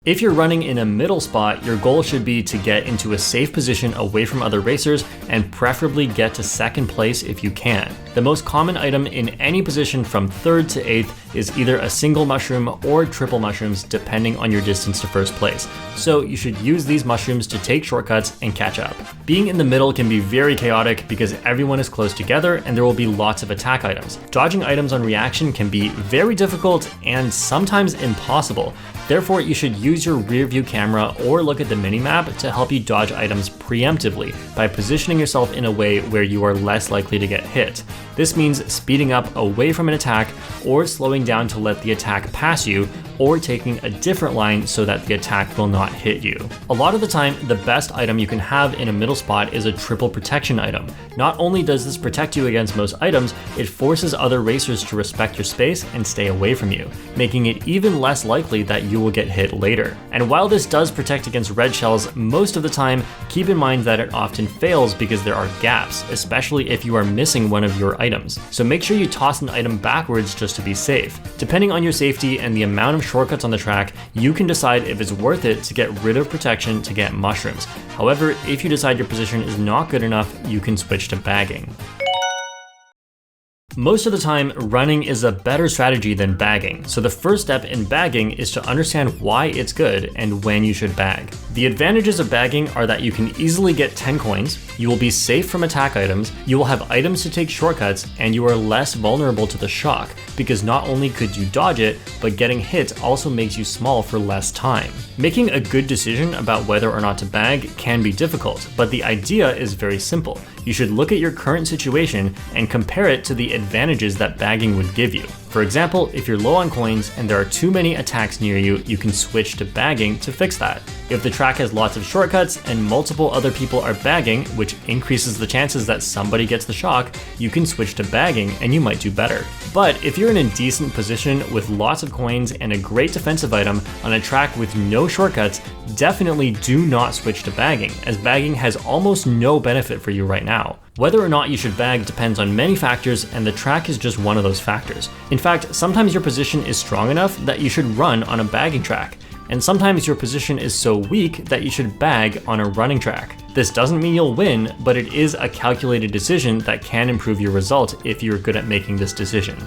If you're running in a middle spot, your goal should be to get into a safe position away from other racers and preferably get to second place if you can. The most common item in any position from 3rd to 8th is either a single mushroom or triple mushrooms depending on your distance to first place. So you should use these mushrooms to take shortcuts and catch up. Being in the middle can be very chaotic because everyone is close together and there will be lots of attack items. Dodging items on reaction can be very difficult and sometimes impossible. Therefore, you should use your rear view camera or look at the minimap to help you dodge items preemptively by positioning yourself in a way where you are less likely to get hit. This means speeding up away from an attack or slowing down to let the attack pass you, or taking a different line so that the attack will not hit you. A lot of the time, the best item you can have in a middle spot is a triple protection item. Not only does this protect you against most items, it forces other racers to respect your space and stay away from you, making it even less likely that you will get hit later. And while this does protect against red shells most of the time, keep in mind that it often fails because there are gaps, especially if you are missing one of your items. So make sure you toss an item backwards just to be safe. Depending on your safety and the amount of shortcuts on the track, you can decide if it's worth it to get rid of protection to get mushrooms. However, if you decide your position is not good enough, you can switch to bagging. Most of the time, running is a better strategy than bagging, so the first step in bagging is to understand why it's good and when you should bag. The advantages of bagging are that you can easily get 10 coins, you will be safe from attack items, you will have items to take shortcuts, and you are less vulnerable to the shock, because not only could you dodge it, but getting hit also makes you small for less time. Making a good decision about whether or not to bag can be difficult, but the idea is very simple. You should look at your current situation and compare it to the advantages that bagging would give you. For example, if you're low on coins and there are too many attacks near you, you can switch to bagging to fix that. If the track has lots of shortcuts and multiple other people are bagging, which increases the chances that somebody gets the shock, you can switch to bagging and you might do better. But if you're in a decent position with lots of coins and a great defensive item on a track with no shortcuts, definitely do not switch to bagging, as bagging has almost no benefit for you right now. Whether or not you should bag depends on many factors, and the track is just one of those factors. In fact, sometimes your position is strong enough that you should run on a bagging track, and sometimes your position is so weak that you should bag on a running track. This doesn't mean you'll win, but it is a calculated decision that can improve your result if you're good at making this decision.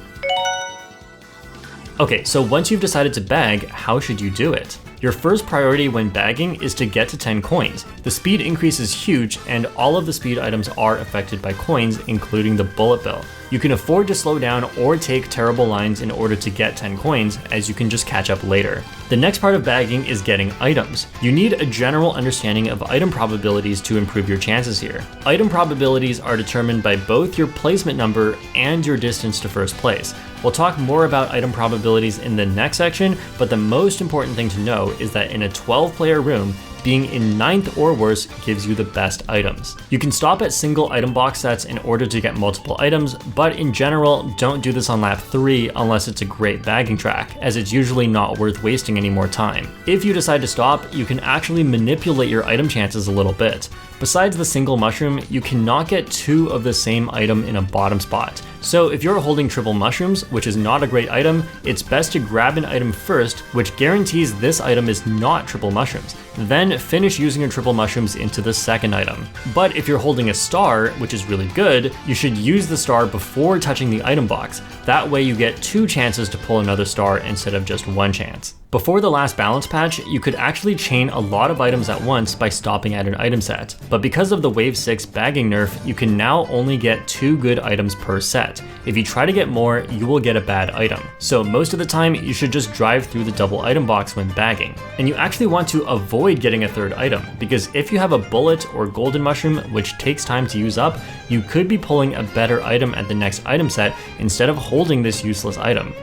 Okay, so once you've decided to bag, how should you do it? Your first priority when bagging is to get to 10 coins. The speed increase is huge, and all of the speed items are affected by coins, including the bullet bill. You can afford to slow down or take terrible lines in order to get 10 coins, as you can just catch up later. The next part of bagging is getting items. You need a general understanding of item probabilities to improve your chances here. Item probabilities are determined by both your placement number and your distance to first place. We'll talk more about item probabilities in the next section, but the most important thing to know is that in a 12-player room, being in 9th or worse gives you the best items. You can stop at single item box sets in order to get multiple items, but in general, don't do this on lap 3 unless it's a great bagging track, as it's usually not worth wasting any more time. If you decide to stop, you can actually manipulate your item chances a little bit. Besides the single mushroom, you cannot get 2 of the same item in a bottom spot. So if you're holding triple mushrooms, which is not a great item, it's best to grab an item first, which guarantees this item is not triple mushrooms. Then finish using your triple mushrooms into the second item. But if you're holding a star, which is really good, you should use the star before touching the item box. That way you get 2 chances to pull another star instead of just 1 chance. Before the last balance patch, you could actually chain a lot of items at once by stopping at an item set. But because of the Wave 6 bagging nerf, you can now only get 2 good items per set. If you try to get more, you will get a bad item. So most of the time, you should just drive through the double item box when bagging. And you actually want to avoid getting a third item, because if you have a bullet or golden mushroom, which takes time to use up, you could be pulling a better item at the next item set instead of holding this useless item.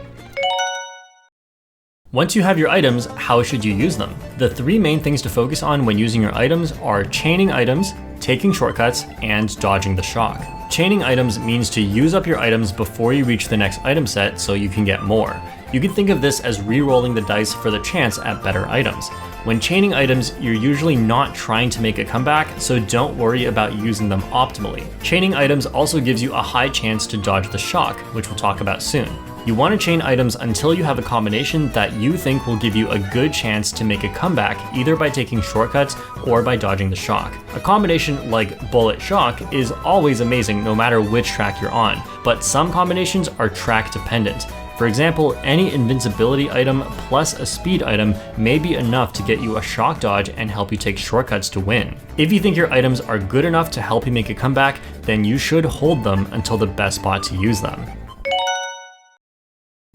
Once you have your items, how should you use them? The 3 main things to focus on when using your items are chaining items, taking shortcuts, and dodging the shock. Chaining items means to use up your items before you reach the next item set so you can get more. You can think of this as re-rolling the dice for the chance at better items. When chaining items, you're usually not trying to make a comeback, so don't worry about using them optimally. Chaining items also gives you a high chance to dodge the shock, which we'll talk about soon. You want to chain items until you have a combination that you think will give you a good chance to make a comeback, either by taking shortcuts or by dodging the shock. A combination like bullet shock is always amazing no matter which track you're on, but some combinations are track dependent. For example, any invincibility item plus a speed item may be enough to get you a shock dodge and help you take shortcuts to win. If you think your items are good enough to help you make a comeback, then you should hold them until the best spot to use them.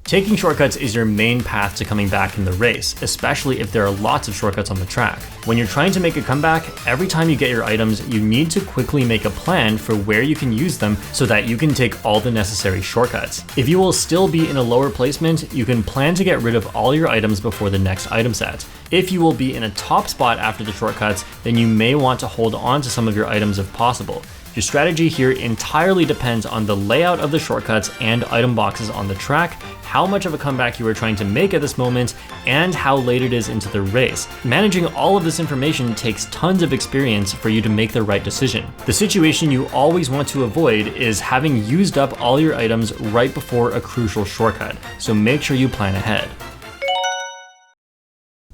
Taking shortcuts is your main path to coming back in the race, especially if there are lots of shortcuts on the track. When you're trying to make a comeback, every time you get your items, you need to quickly make a plan for where you can use them so that you can take all the necessary shortcuts. If you will still be in a lower placement, you can plan to get rid of all your items before the next item set. If you will be in a top spot after the shortcuts, then you may want to hold on to some of your items if possible. Your strategy here entirely depends on the layout of the shortcuts and item boxes on the track, how much of a comeback you are trying to make at this moment, and how late it is into the race. Managing all of this information takes tons of experience for you to make the right decision. The situation you always want to avoid is having used up all your items right before a crucial shortcut, so make sure you plan ahead.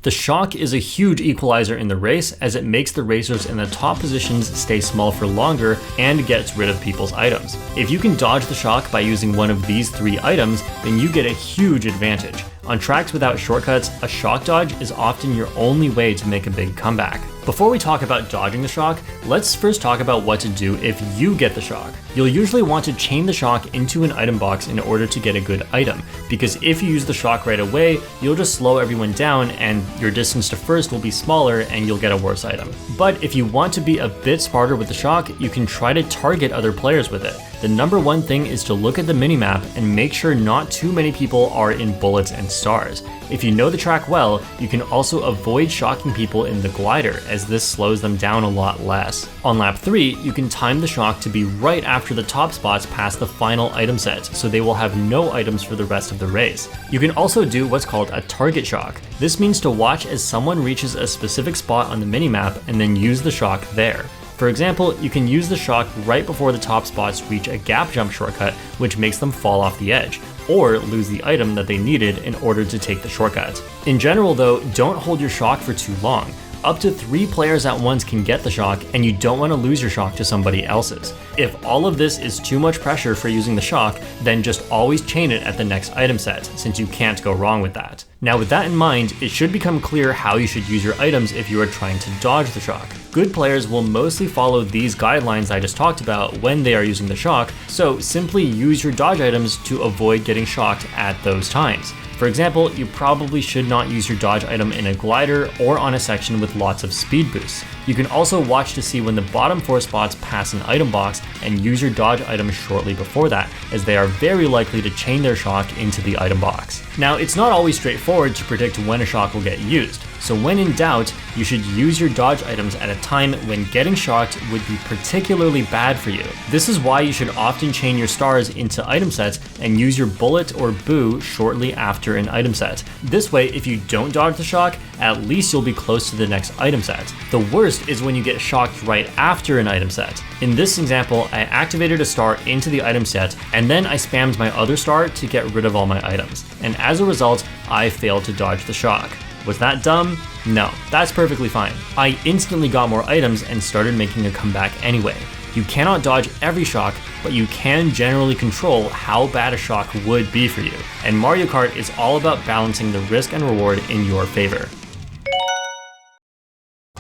The shock is a huge equalizer in the race as it makes the racers in the top positions stay small for longer and gets rid of people's items. If you can dodge the shock by using one of these 3 items, then you get a huge advantage. On tracks without shortcuts, a shock dodge is often your only way to make a big comeback. Before we talk about dodging the shock, let's first talk about what to do if you get the shock. You'll usually want to chain the shock into an item box in order to get a good item, because if you use the shock right away, you'll just slow everyone down and your distance to first will be smaller and you'll get a worse item. But if you want to be a bit smarter with the shock, you can try to target other players with it. The number one thing is to look at the minimap and make sure not too many people are in bullets and stars. If you know the track well, you can also avoid shocking people in the glider, as this slows them down a lot less. On lap 3, you can time the shock to be right after the top spots pass the final item set, so they will have no items for the rest of the race. You can also do what's called a target shock. This means to watch as someone reaches a specific spot on the minimap and then use the shock there. For example, you can use the shock right before the top spots reach a gap jump shortcut, which makes them fall off the edge, or lose the item that they needed in order to take the shortcut. In general though, don't hold your shock for too long. Up to 3 players at once can get the shock, and you don't want to lose your shock to somebody else's. If all of this is too much pressure for using the shock, then just always chain it at the next item set, since you can't go wrong with that. Now with that in mind, it should become clear how you should use your items if you are trying to dodge the shock. Good players will mostly follow these guidelines I just talked about when they are using the shock, so simply use your dodge items to avoid getting shocked at those times. For example, you probably should not use your dodge item in a glider or on a section with lots of speed boosts. You can also watch to see when the bottom 4 spots pass an item box and use your dodge item shortly before that, as they are very likely to chain their shock into the item box. Now, it's not always straightforward to predict when a shock will get used, so when in doubt, you should use your dodge items at a time when getting shocked would be particularly bad for you. This is why you should often chain your stars into item sets and use your bullet or boo shortly after an item set. This way, if you don't dodge the shock, at least you'll be close to the next item set. The worst is when you get shocked right after an item set. In this example, I activated a star into the item set, and then I spammed my other star to get rid of all my items. And as a result, I failed to dodge the shock. Was that dumb? No, that's perfectly fine. I instantly got more items and started making a comeback anyway. You cannot dodge every shock, but you can generally control how bad a shock would be for you. And Mario Kart is all about balancing the risk and reward in your favor.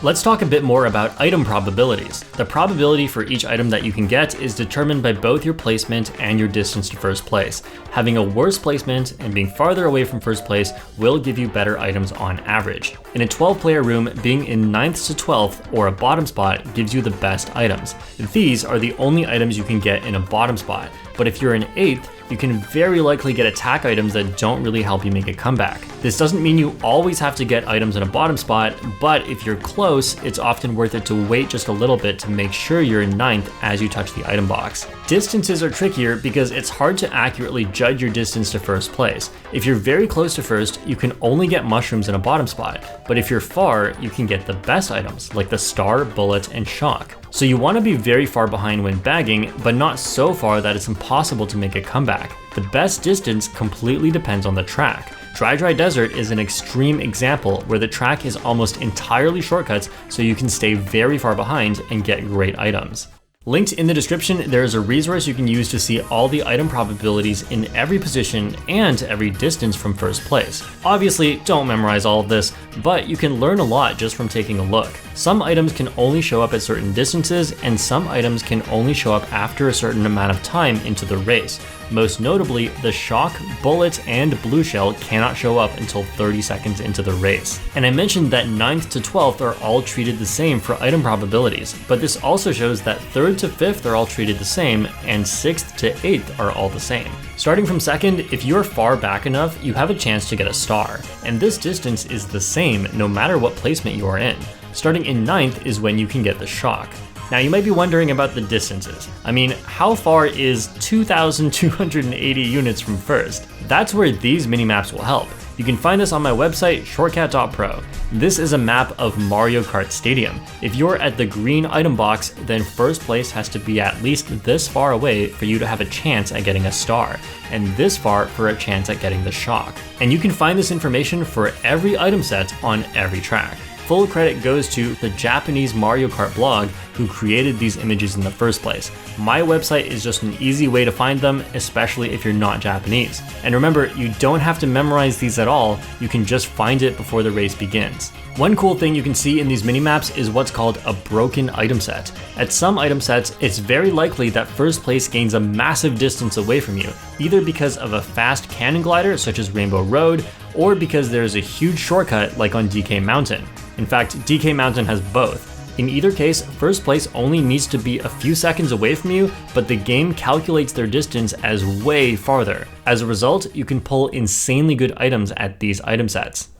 Let's talk a bit more about item probabilities. The probability for each item that you can get is determined by both your placement and your distance to first place. Having a worse placement and being farther away from first place will give you better items on average. In a 12-player room, being in 9th to 12th or a bottom spot gives you the best items. These are the only items you can get in a bottom spot, but if you're in 8th, you can very likely get attack items that don't really help you make a comeback. This doesn't mean you always have to get items in a bottom spot, but if you're close, it's often worth it to wait just a little bit to make sure you're in 9th as you touch the item box. Distances are trickier because it's hard to accurately judge your distance to first place. If you're very close to first, you can only get mushrooms in a bottom spot, but if you're far, you can get the best items like the star, bullet, and shock. So you want to be very far behind when bagging, but not so far that it's impossible to make a comeback. The best distance completely depends on the track. Dry Desert is an extreme example where the track is almost entirely shortcuts, so you can stay very far behind and get great items. Linked in the description, there is a resource you can use to see all the item probabilities in every position and every distance from first place. Obviously, don't memorize all of this, but you can learn a lot just from taking a look. Some items can only show up at certain distances, and some items can only show up after a certain amount of time into the race. Most notably, the shock, bullet, and blue shell cannot show up until 30 seconds into the race. And I mentioned that 9th to 12th are all treated the same for item probabilities, but this also shows that 3rd to 5th are all treated the same, and 6th to 8th are all the same. Starting from 2nd, if you are far back enough, you have a chance to get a star, and this distance is the same no matter what placement you are in. Starting in 9th is when you can get the shock. Now you might be wondering about the distances. I mean, how far is 2,280 units from first? That's where these mini-maps will help. You can find this on my website, shortcat.pro. This is a map of Mario Kart Stadium. If you're at the green item box, then first place has to be at least this far away for you to have a chance at getting a star, and this far for a chance at getting the shock. And you can find this information for every item set on every track. Full credit goes to the Japanese Mario Kart blog who created these images in the first place. My website is just an easy way to find them, especially if you're not Japanese. And remember, you don't have to memorize these at all, you can just find it before the race begins. One cool thing you can see in these minimaps is what's called a broken item set. At some item sets, it's very likely that first place gains a massive distance away from you, either because of a fast cannon glider such as Rainbow Road, or because there's a huge shortcut like on DK Mountain. In fact, DK Mountain has both. In either case, first place only needs to be a few seconds away from you, but the game calculates their distance as way farther. As a result, you can pull insanely good items at these item sets.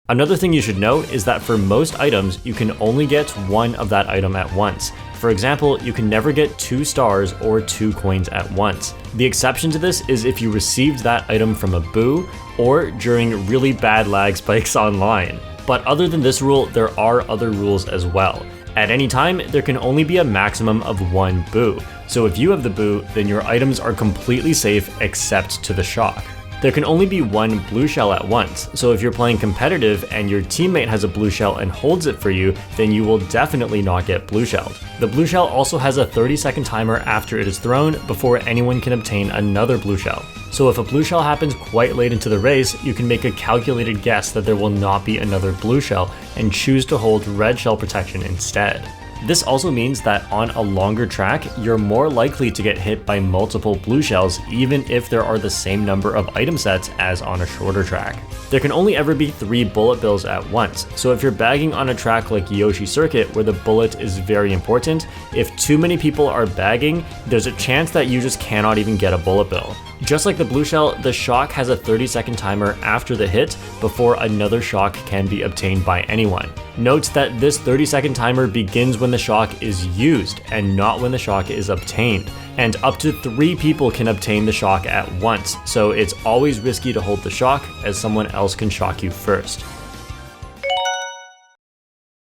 Another thing you should know is that for most items, you can only get one of that item at once. For example, you can never get 2 stars or 2 coins at once. The exception to this is if you received that item from a boo or during really bad lag spikes online. But other than this rule, there are other rules as well. At any time, there can only be a maximum of 1 boo. So if you have the boo, then your items are completely safe except to the shock. There can only be 1 blue shell at once, so if you're playing competitive and your teammate has a blue shell and holds it for you, then you will definitely not get blue shelled. The blue shell also has a 30-second timer after it is thrown before anyone can obtain another blue shell. So if a blue shell happens quite late into the race, you can make a calculated guess that there will not be another blue shell and choose to hold red shell protection instead. This also means that on a longer track, you're more likely to get hit by multiple blue shells even if there are the same number of item sets as on a shorter track. There can only ever be 3 bullet bills at once, so if you're bagging on a track like Yoshi Circuit where the bullet is very important, if too many people are bagging, there's a chance that you just cannot even get a bullet bill. Just like the blue shell, the shock has a 30-second timer after the hit before another shock can be obtained by anyone. Note that this 30-second timer begins when the shock is used and not when the shock is obtained. And up to 3 people can obtain the shock at once, so it's always risky to hold the shock as someone else can shock you first.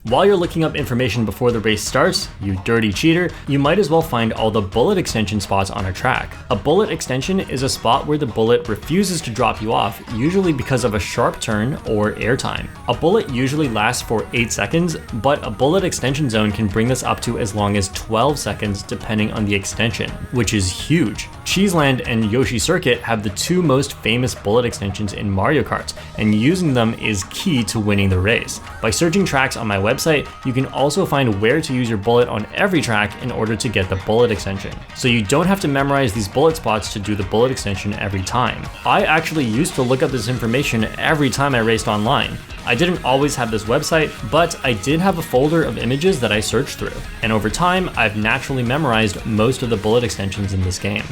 While you're looking up information before the race starts, you dirty cheater, you might as well find all the bullet extension spots on a track. A bullet extension is a spot where the bullet refuses to drop you off, usually because of a sharp turn or airtime. A bullet usually lasts for 8 seconds, but a bullet extension zone can bring this up to as long as 12 seconds depending on the extension, which is huge. Cheeseland and Yoshi Circuit have the 2 most famous bullet extensions in Mario Kart, and using them is key to winning the race. By searching tracks on my website, you can also find where to use your bullet on every track in order to get the bullet extension. So you don't have to memorize these bullet spots to do the bullet extension every time. I actually used to look up this information every time I raced online. I didn't always have this website, but I did have a folder of images that I searched through. And over time, I've naturally memorized most of the bullet extensions in this game.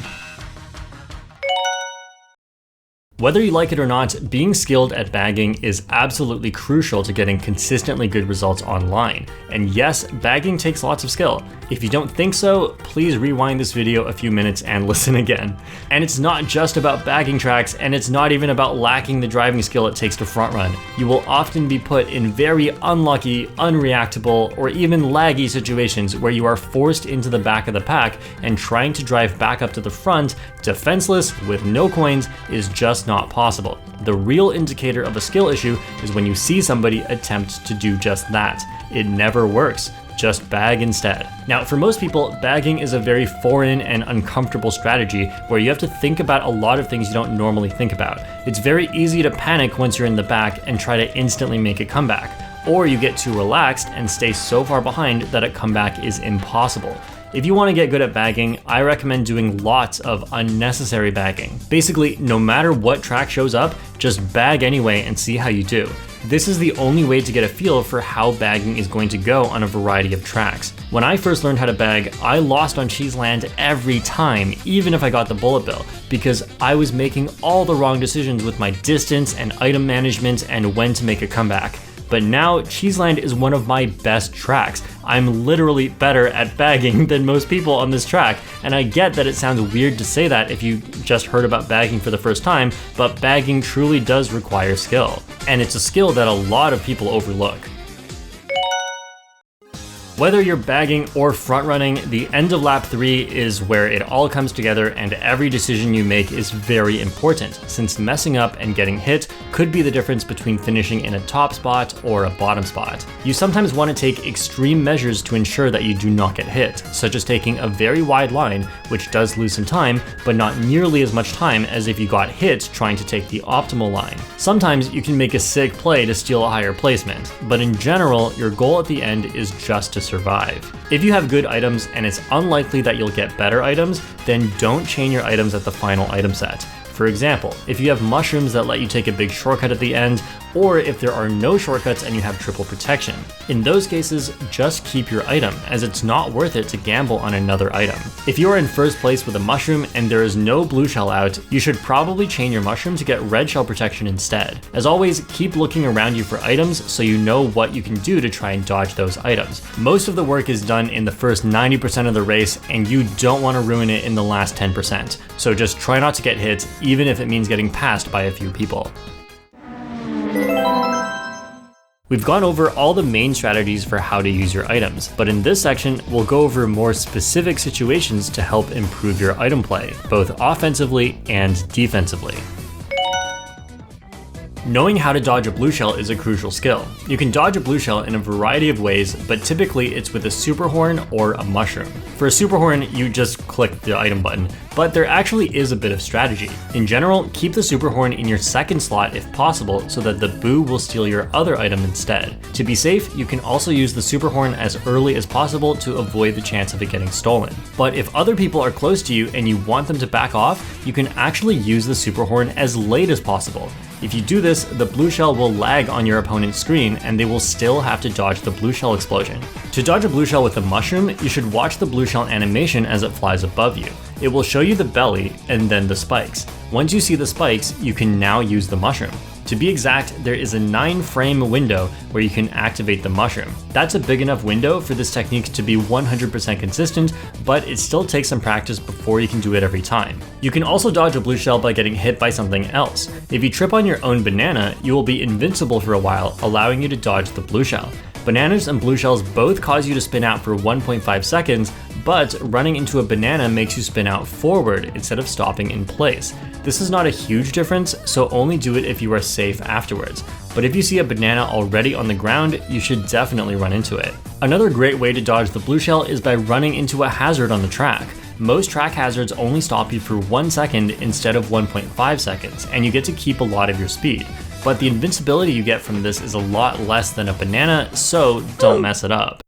Whether you like it or not, being skilled at bagging is absolutely crucial to getting consistently good results online. And yes, bagging takes lots of skill. If you don't think so, please rewind this video a few minutes and listen again. And it's not just about bagging tracks, and it's not even about lacking the driving skill it takes to front run. You will often be put in very unlucky, unreactable, or even laggy situations where you are forced into the back of the pack, and trying to drive back up to the front, defenseless, with no coins, is just not possible. The real indicator of a skill issue is when you see somebody attempt to do just that. It never works. Just bag instead. Now, for most people, bagging is a very foreign and uncomfortable strategy where you have to think about a lot of things you don't normally think about. It's very easy to panic once you're in the back and try to instantly make a comeback, or you get too relaxed and stay so far behind that a comeback is impossible. If you want to get good at bagging, I recommend doing lots of unnecessary bagging. Basically, no matter what track shows up, just bag anyway and see how you do. This is the only way to get a feel for how bagging is going to go on a variety of tracks. When I first learned how to bag, I lost on Cheeseland every time, even if I got the bullet bill, because I was making all the wrong decisions with my distance and item management and when to make a comeback. But now, Cheeseland is one of my best tracks. I'm literally better at bagging than most people on this track, and I get that it sounds weird to say that if you just heard about bagging for the first time, but bagging truly does require skill. And it's a skill that a lot of people overlook. Whether you're bagging or front running, the end of lap 3 is where it all comes together, and every decision you make is very important, since messing up and getting hit could be the difference between finishing in a top spot or a bottom spot. You sometimes want to take extreme measures to ensure that you do not get hit, such as taking a very wide line, which does lose some time, but not nearly as much time as if you got hit trying to take the optimal line. Sometimes you can make a sick play to steal a higher placement, but in general, your goal at the end is just to survive. If you have good items and it's unlikely that you'll get better items, then don't chain your items at the final item set. For example, if you have mushrooms that let you take a big shortcut at the end, or if there are no shortcuts and you have triple protection. In those cases, just keep your item, as it's not worth it to gamble on another item. If you are in first place with a mushroom and there is no blue shell out, you should probably chain your mushroom to get red shell protection instead. As always, keep looking around you for items so you know what you can do to try and dodge those items. Most of the work is done in the first 90% of the race, and you don't want to ruin it in the last 10%. So just try not to get hit, even if it means getting passed by a few people. We've gone over all the main strategies for how to use your items, but in this section, we'll go over more specific situations to help improve your item play, both offensively and defensively. Knowing how to dodge a blue shell is a crucial skill. You can dodge a blue shell in a variety of ways, but typically it's with a super horn or a mushroom. For a super horn, you just click the item button, but there actually is a bit of strategy. In general, keep the super horn in your second slot if possible so that the boo will steal your other item instead. To be safe, you can also use the super horn as early as possible to avoid the chance of it getting stolen. But if other people are close to you and you want them to back off, you can actually use the super horn as late as possible. If you do this, the blue shell will lag on your opponent's screen and they will still have to dodge the blue shell explosion. To dodge a blue shell with a mushroom, you should watch the blue shell animation as it flies above you. It will show you the belly and then the spikes. Once you see the spikes, you can now use the mushroom. To be exact, there is a 9-frame window where you can activate the mushroom. That's a big enough window for this technique to be 100% consistent, but it still takes some practice before you can do it every time. You can also dodge a blue shell by getting hit by something else. If you trip on your own banana, you will be invincible for a while, allowing you to dodge the blue shell. Bananas and blue shells both cause you to spin out for 1.5 seconds, but running into a banana makes you spin out forward instead of stopping in place. This is not a huge difference, so only do it if you are safe afterwards. But if you see a banana already on the ground, you should definitely run into it. Another great way to dodge the blue shell is by running into a hazard on the track. Most track hazards only stop you for 1 second instead of 1.5 seconds, and you get to keep a lot of your speed. But the invincibility you get from this is a lot less than a banana, so don't mess it up.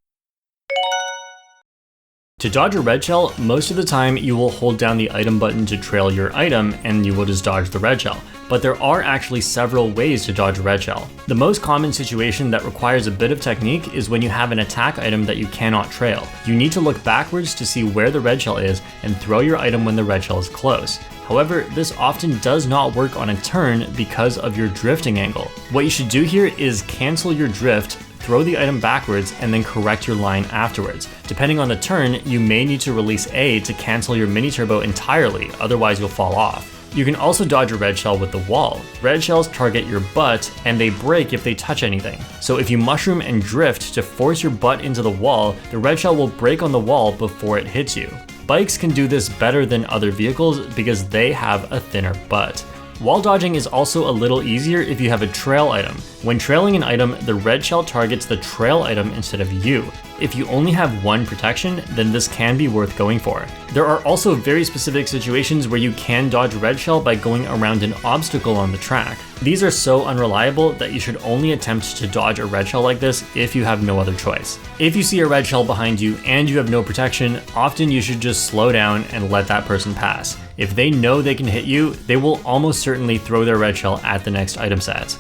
To dodge a red shell, most of the time you will hold down the item button to trail your item and you will just dodge the red shell. but there are actually several ways to dodge a red shell. The most common situation that requires a bit of technique is when you have an attack item that you cannot trail. You need to look backwards to see where the red shell is and throw your item when the red shell is close. However, this often does not work on a turn because of your drifting angle. What you should do here is cancel your drift, throw the item backwards, and then correct your line afterwards. Depending on the turn, you may need to release A to cancel your mini turbo entirely, otherwise you'll fall off. You can also dodge a red shell with the wall. Red shells target your butt and they break if they touch anything. So if you mushroom and drift to force your butt into the wall, the red shell will break on the wall before it hits you. Bikes can do this better than other vehicles because they have a thinner butt. Wall dodging is also a little easier if you have a trail item. When trailing an item, the red shell targets the trail item instead of you. If you only have one protection, then this can be worth going for. There are also very specific situations where you can dodge red shell by going around an obstacle on the track. These are so unreliable that you should only attempt to dodge a red shell like this if you have no other choice. If you see a red shell behind you and you have no protection, often you should just slow down and let that person pass. If they know they can hit you, they will almost certainly throw their red shell at the next item set.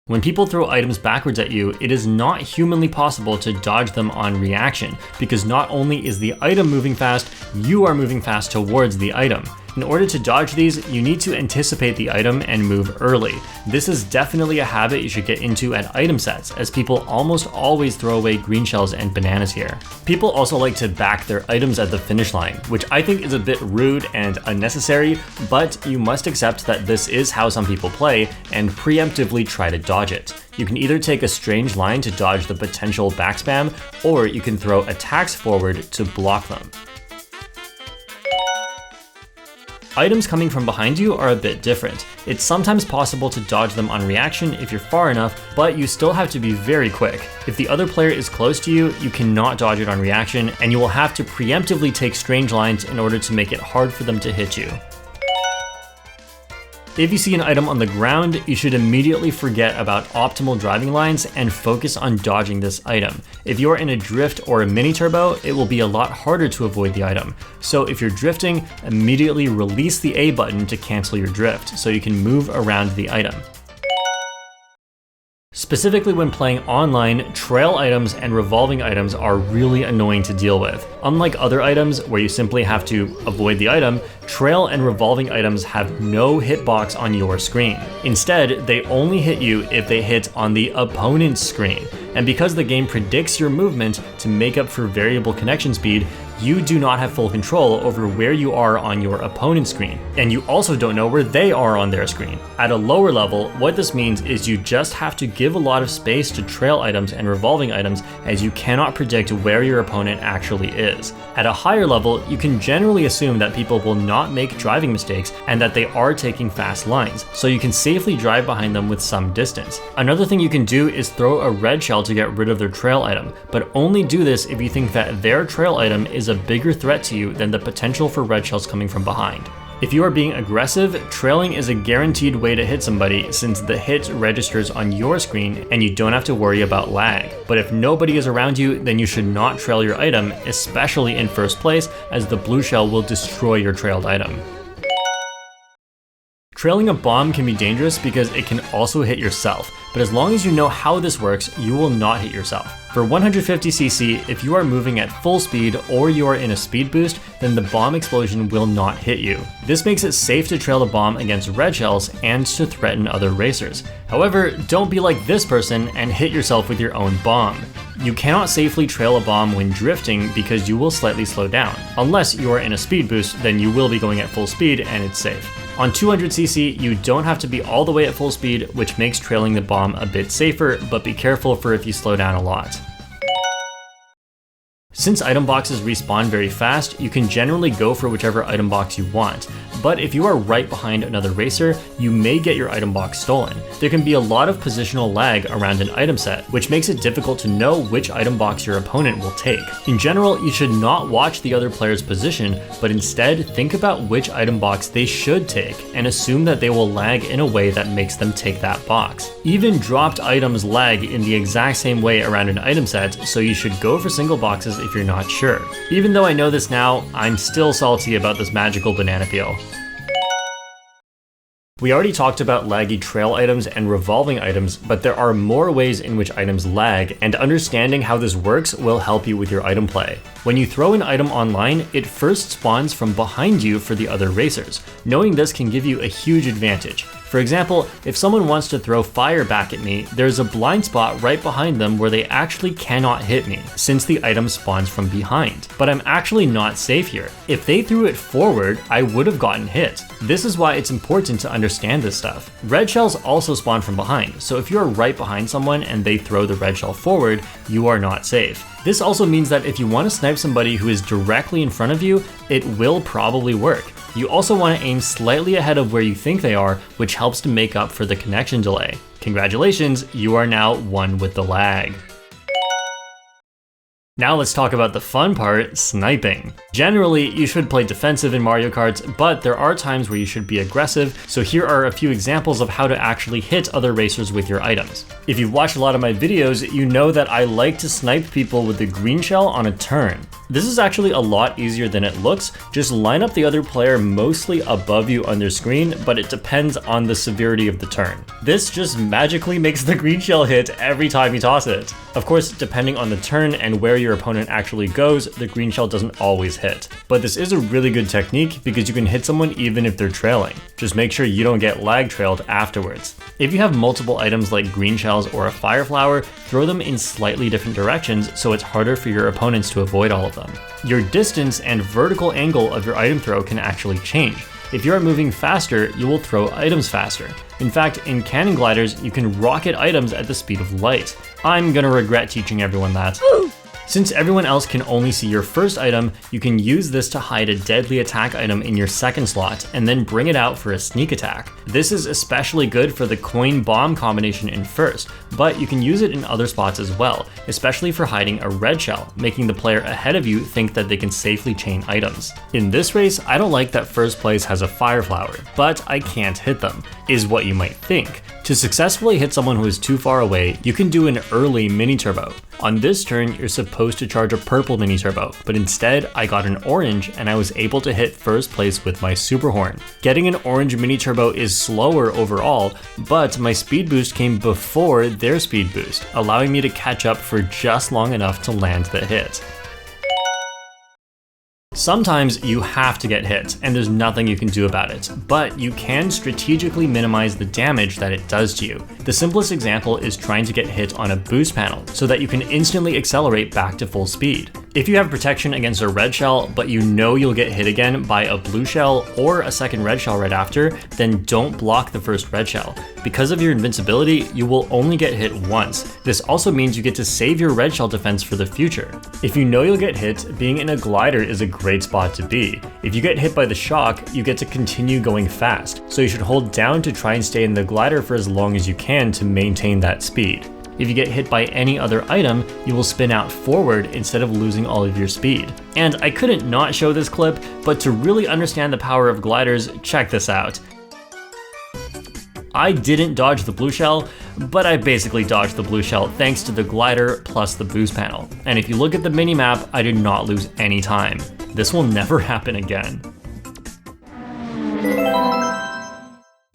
When people throw items backwards at you, it is not humanly possible to dodge them on reaction, because not only is the item moving fast, you are moving fast towards the item. In order to dodge these, you need to anticipate the item and move early. This is definitely a habit you should get into at item sets, as people almost always throw away green shells and bananas here. People also like to back their items at the finish line, which I think is a bit rude and unnecessary, but you must accept that this is how some people play and preemptively try to dodge it. You can either take a strange line to dodge the potential backspam, or you can throw attacks forward to block them. Items coming from behind you are a bit different. It's sometimes possible to dodge them on reaction if you're far enough, but you still have to be very quick. If the other player is close to you, you cannot dodge it on reaction, and you will have to preemptively take strange lines in order to make it hard for them to hit you. If you see an item on the ground, you should immediately forget about optimal driving lines and focus on dodging this item. If you're in a drift or a mini turbo, it will be a lot harder to avoid the item. So if you're drifting, immediately release the A button to cancel your drift so you can move around the item. Specifically when playing online, trail items and revolving items are really annoying to deal with. Unlike other items where you simply have to avoid the item, trail and revolving items have no hitbox on your screen. Instead, they only hit you if they hit on the opponent's screen. And because the game predicts your movement to make up for variable connection speed, you do not have full control over where you are on your opponent's screen, and you also don't know where they are on their screen. At a lower level, what this means is you just have to give a lot of space to trail items and revolving items, as you cannot predict where your opponent actually is. At a higher level, you can generally assume that people will not make driving mistakes and that they are taking fast lines, so you can safely drive behind them with some distance. Another thing you can do is throw a red shell to get rid of their trail item, but only do this if you think that their trail item is a bigger threat to you than the potential for red shells coming from behind. If you are being aggressive, trailing is a guaranteed way to hit somebody since the hit registers on your screen and you don't have to worry about lag. But if nobody is around you, then you should not trail your item, especially in first place, as the blue shell will destroy your trailed item. Trailing a bomb can be dangerous because it can also hit yourself, but as long as you know how this works, you will not hit yourself. For 150cc, if you are moving at full speed or you are in a speed boost, then the bomb explosion will not hit you. This makes it safe to trail the bomb against red shells and to threaten other racers. However, don't be like this person and hit yourself with your own bomb. You cannot safely trail a bomb when drifting because you will slightly slow down. Unless you are in a speed boost, then you will be going at full speed and it's safe. On 200cc, you don't have to be all the way at full speed, which makes trailing the bomb a bit safer, but be careful for if you slow down a lot. Since item boxes respawn very fast, you can generally go for whichever item box you want. But if you are right behind another racer, you may get your item box stolen. There can be a lot of positional lag around an item set, which makes it difficult to know which item box your opponent will take. In general, you should not watch the other player's position, but instead think about which item box they should take, and assume that they will lag in a way that makes them take that box. Even dropped items lag in the exact same way around an item set, so you should go for single boxes if you're not sure. Even though I know this now, I'm still salty about this magical banana peel. We already talked about laggy trail items and revolving items, but there are more ways in which items lag, and understanding how this works will help you with your item play. When you throw an item online, it first spawns from behind you for the other racers. Knowing this can give you a huge advantage. For example, if someone wants to throw fire back at me, there's a blind spot right behind them where they actually cannot hit me, since the item spawns from behind. But I'm actually not safe here. If they threw it forward, I would have gotten hit. This is why it's important to understand this stuff. Red shells also spawn from behind, so if you're right behind someone and they throw the red shell forward, you are not safe. This also means that if you want to snipe somebody who is directly in front of you, it will probably work. You also want to aim slightly ahead of where you think they are, which helps to make up for the connection delay. Congratulations, you are now one with the lag. Now let's talk about the fun part, sniping. Generally, you should play defensive in Mario Kart, but there are times where you should be aggressive, so here are a few examples of how to actually hit other racers with your items. If you've watched a lot of my videos, you know that I like to snipe people with the green shell on a turn. This is actually a lot easier than it looks. Just line up the other player mostly above you on their screen, but it depends on the severity of the turn. This just magically makes the green shell hit every time you toss it. Of course, depending on the turn and where your opponent actually goes, the green shell doesn't always hit. But this is a really good technique because you can hit someone even if they're trailing. Just make sure you don't get lag trailed afterwards. If you have multiple items like green shells or a fire flower, throw them in slightly different directions so it's harder for your opponents to avoid all of them. Your distance and vertical angle of your item throw can actually change. If you are moving faster, you will throw items faster. In fact, in cannon gliders, you can rocket items at the speed of light. I'm gonna regret teaching everyone that. Since everyone else can only see your first item, you can use this to hide a deadly attack item in your second slot, and then bring it out for a sneak attack. This is especially good for the coin bomb combination in first, but you can use it in other spots as well, especially for hiding a red shell, making the player ahead of you think that they can safely chain items. In this race, I don't like that first place has a fire flower, but I can't hit them, is what you might think. To successfully hit someone who is too far away, you can do an early mini turbo. On this turn, you're supposed to charge a purple mini turbo, but instead I got an orange and I was able to hit first place with my super horn. Getting an orange mini turbo is slower overall, but my speed boost came before their speed boost, allowing me to catch up for just long enough to land the hit. Sometimes you have to get hit, and there's nothing you can do about it, but you can strategically minimize the damage that it does to you. The simplest example is trying to get hit on a boost panel, so that you can instantly accelerate back to full speed. If you have protection against a red shell, but you know you'll get hit again by a blue shell or a second red shell right after, then don't block the first red shell. Because of your invincibility, you will only get hit once. This also means you get to save your red shell defense for the future. If you know you'll get hit, being in a glider is a great spot to be. If you get hit by the shock, you get to continue going fast, so you should hold down to try and stay in the glider for as long as you can to maintain that speed. If you get hit by any other item, you will spin out forward instead of losing all of your speed. And I couldn't not show this clip, but to really understand the power of gliders, check this out. I didn't dodge the blue shell, but I basically dodged the blue shell thanks to the glider plus the boost panel. And if you look at the minimap, I did not lose any time. This will never happen again.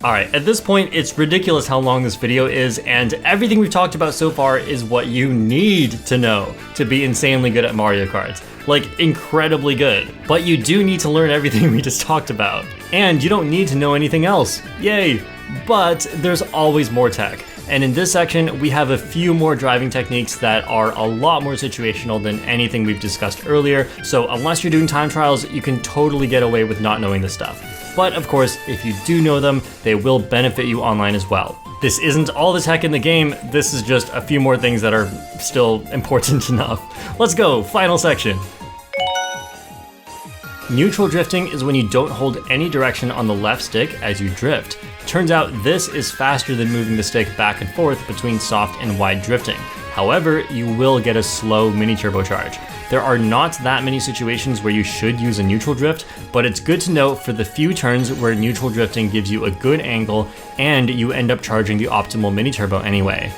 Alright, at this point, it's ridiculous how long this video is, and everything we've talked about so far is what you need to know to be insanely good at Mario Kart. Like, incredibly good. But you do need to learn everything we just talked about. And you don't need to know anything else. Yay! But there's always more tech. And in this section, we have a few more driving techniques that are a lot more situational than anything we've discussed earlier, so unless you're doing time trials, you can totally get away with not knowing this stuff. But of course, if you do know them, they will benefit you online as well. This isn't all the tech in the game, this is just a few more things that are still important enough. Let's go, final section. Neutral drifting is when you don't hold any direction on the left stick as you drift. Turns out this is faster than moving the stick back and forth between soft and wide drifting. However, you will get a slow mini turbocharge. There are not that many situations where you should use a neutral drift, but it's good to note for the few turns where neutral drifting gives you a good angle and you end up charging the optimal mini turbo anyway.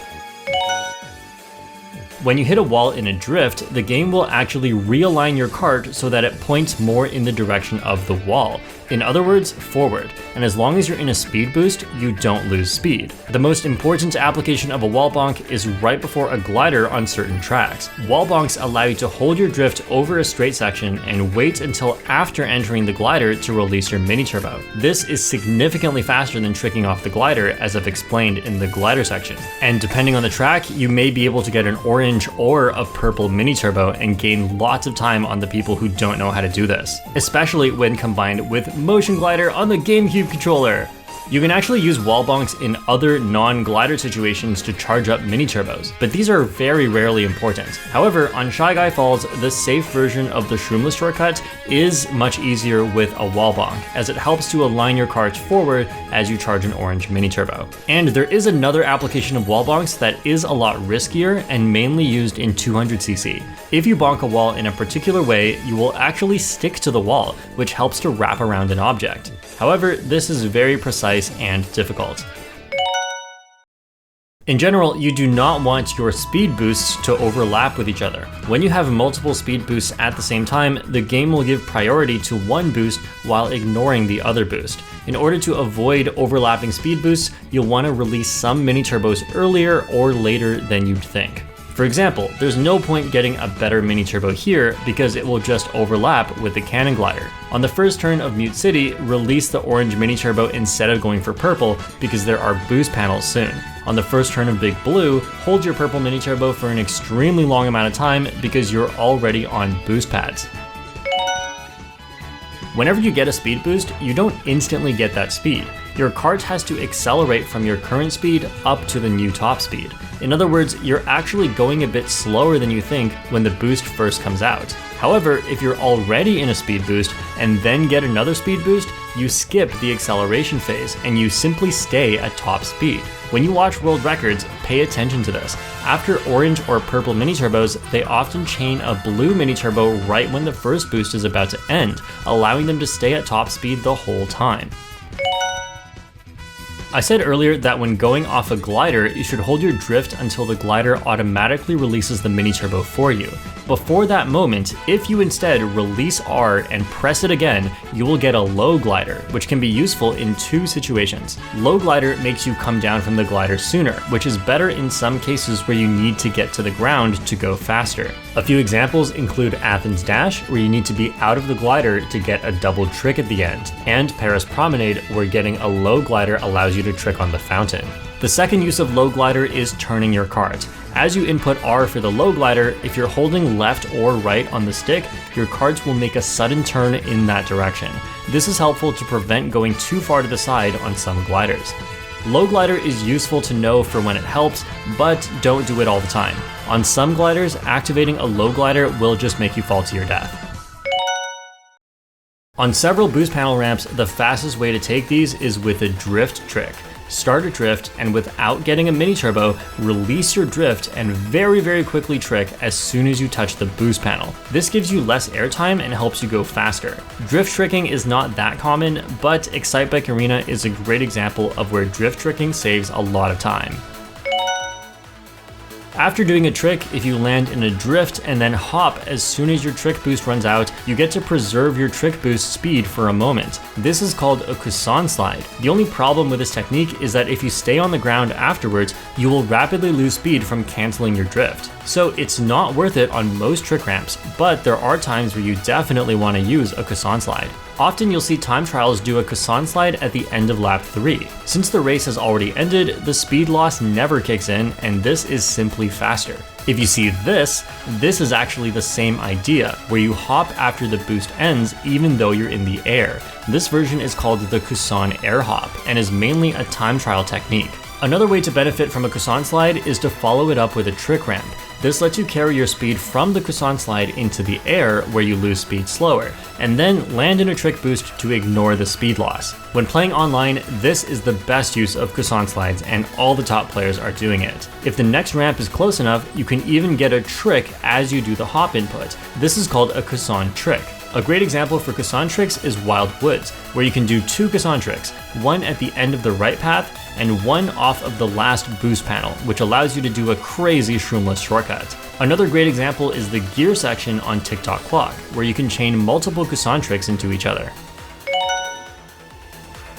When you hit a wall in a drift, the game will actually realign your kart so that it points more in the direction of the wall. In other words, forward. And as long as you're in a speed boost, you don't lose speed. The most important application of a wall bonk is right before a glider on certain tracks. Wall bonks allow you to hold your drift over a straight section and wait until after entering the glider to release your mini turbo. This is significantly faster than tricking off the glider, as I've explained in the glider section. And depending on the track, you may be able to get an orange or a purple mini turbo and gain lots of time on the people who don't know how to do this, especially when combined with Motion Glider on the GameCube controller. You can actually use wall bonks in other non-glider situations to charge up mini turbos, but these are very rarely important. However, on Shy Guy Falls, the safe version of the Shroomless shortcut is much easier with a wall bonk, as it helps to align your kart forward as you charge an orange mini turbo. And there is another application of wall bonks that is a lot riskier and mainly used in 200cc. If you bonk a wall in a particular way, you will actually stick to the wall, which helps to wrap around an object. However, this is very precise and difficult. In general, you do not want your speed boosts to overlap with each other. When you have multiple speed boosts at the same time, the game will give priority to one boost while ignoring the other boost. In order to avoid overlapping speed boosts, you'll want to release some mini turbos earlier or later than you'd think. For example, there's no point getting a better mini turbo here because it will just overlap with the cannon glider. On the first turn of Mute City, release the orange mini turbo instead of going for purple because there are boost panels soon. On the first turn of Big Blue, hold your purple mini turbo for an extremely long amount of time because you're already on boost pads. Whenever you get a speed boost, you don't instantly get that speed. Your kart has to accelerate from your current speed up to the new top speed. In other words, you're actually going a bit slower than you think when the boost first comes out. However, if you're already in a speed boost and then get another speed boost, you skip the acceleration phase and you simply stay at top speed. When you watch world records, pay attention to this. After orange or purple mini turbos, they often chain a blue mini turbo right when the first boost is about to end, allowing them to stay at top speed the whole time. I said earlier that when going off a glider, you should hold your drift until the glider automatically releases the mini turbo for you. Before that moment, if you instead release R and press it again, you will get a low glider, which can be useful in two situations. Low glider makes you come down from the glider sooner, which is better in some cases where you need to get to the ground to go faster. A few examples include Athens Dash, where you need to be out of the glider to get a double trick at the end, and Paris Promenade, where getting a low glider allows you to trick on the fountain. The second use of low glider is turning your kart. As you input R for the low glider, if you're holding left or right on the stick, your karts will make a sudden turn in that direction. This is helpful to prevent going too far to the side on some gliders. Low glider is useful to know for when it helps, but don't do it all the time. On some gliders, activating a low glider will just make you fall to your death. On several boost panel ramps, the fastest way to take these is with a drift trick. Start a drift and without getting a mini turbo, release your drift and very quickly trick as soon as you touch the boost panel. This gives you less airtime and helps you go faster. Drift tricking is not that common, but Excitebike Arena is a great example of where drift tricking saves a lot of time. After doing a trick, if you land in a drift and then hop as soon as your trick boost runs out, you get to preserve your trick boost speed for a moment. This is called a Kusan slide. The only problem with this technique is that if you stay on the ground afterwards, you will rapidly lose speed from canceling your drift. So it's not worth it on most trick ramps, but there are times where you definitely want to use a Kusan slide. Often you'll see time trials do a Kusan slide at the end of lap 3. Since the race has already ended, the speed loss never kicks in, and this is simply faster. If you see this is actually the same idea, where you hop after the boost ends even though you're in the air. This version is called the Kusan air hop, and is mainly a time trial technique. Another way to benefit from a Kusan slide is to follow it up with a trick ramp. This lets you carry your speed from the Kusan slide into the air, where you lose speed slower, and then land in a trick boost to ignore the speed loss. When playing online, this is the best use of Kusan slides, and all the top players are doing it. If the next ramp is close enough, you can even get a trick as you do the hop input. This is called a Kusan trick. A great example for caisson tricks is Wild Woods, where you can do 2 caisson tricks, one at the end of the right path and one off of the last boost panel, which allows you to do a crazy shroomless shortcut. Another great example is the gear section on Tick-Tock Clock, where you can chain multiple caisson tricks into each other.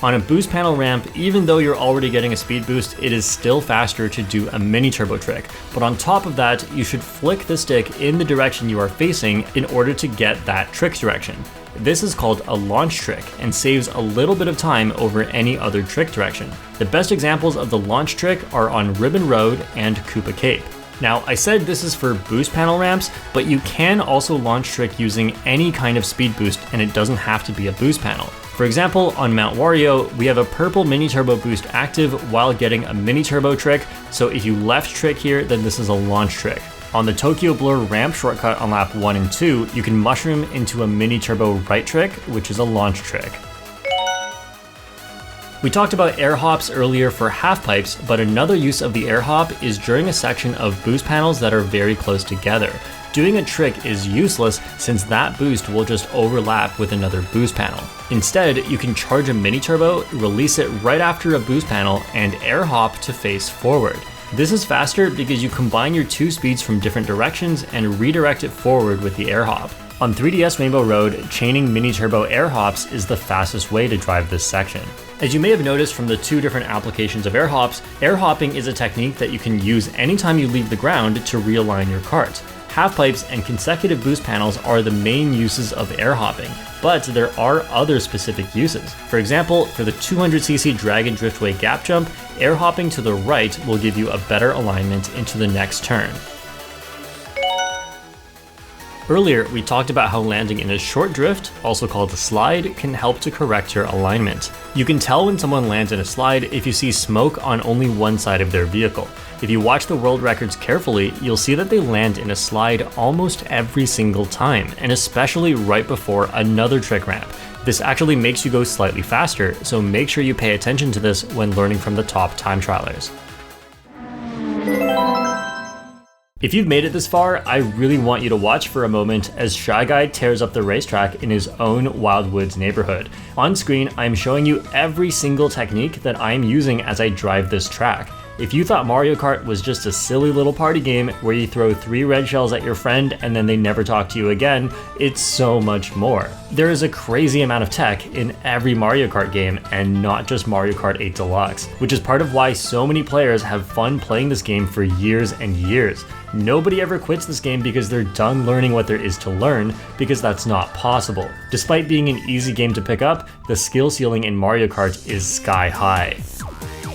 On a boost panel ramp, even though you're already getting a speed boost, it is still faster to do a mini turbo trick. But on top of that, you should flick the stick in the direction you are facing in order to get that trick direction. This is called a launch trick and saves a little bit of time over any other trick direction. The best examples of the launch trick are on Ribbon Road and Koopa Cape. Now, I said this is for boost panel ramps, but you can also launch trick using any kind of speed boost, and it doesn't have to be a boost panel. For example, on Mount Wario, we have a purple mini turbo boost active while getting a mini turbo trick, so if you left trick here, then this is a launch trick. On the Tokyo Blur ramp shortcut on lap 1 and 2, you can mushroom into a mini turbo right trick, which is a launch trick. We talked about air hops earlier for half pipes, but another use of the air hop is during a section of boost panels that are very close together. Doing a trick is useless since that boost will just overlap with another boost panel. Instead, you can charge a mini turbo, release it right after a boost panel, and air hop to face forward. This is faster because you combine your 2 speeds from different directions and redirect it forward with the air hop. On 3DS Rainbow Road, chaining mini turbo air hops is the fastest way to drive this section. As you may have noticed from the 2 different applications of air hops, air hopping is a technique that you can use anytime you leave the ground to realign your kart. Half pipes and consecutive boost panels are the main uses of air hopping, but there are other specific uses. For example, for the 200cc Dragon Driftway gap jump, air hopping to the right will give you a better alignment into the next turn. Earlier, we talked about how landing in a short drift, also called a slide, can help to correct your alignment. You can tell when someone lands in a slide if you see smoke on only one side of their vehicle. If you watch the world records carefully, you'll see that they land in a slide almost every single time, and especially right before another trick ramp. This actually makes you go slightly faster, so make sure you pay attention to this when learning from the top time trialers. If you've made it this far, I really want you to watch for a moment as Shy Guy tears up the racetrack in his own Wild Woods neighborhood. On screen, I'm showing you every single technique that I'm using as I drive this track. If you thought Mario Kart was just a silly little party game where you throw 3 red shells at your friend and then they never talk to you again, it's so much more. There is a crazy amount of tech in every Mario Kart game, and not just Mario Kart 8 Deluxe, which is part of why so many players have fun playing this game for years and years. Nobody ever quits this game because they're done learning what there is to learn, because that's not possible. Despite being an easy game to pick up, the skill ceiling in Mario Kart is sky high.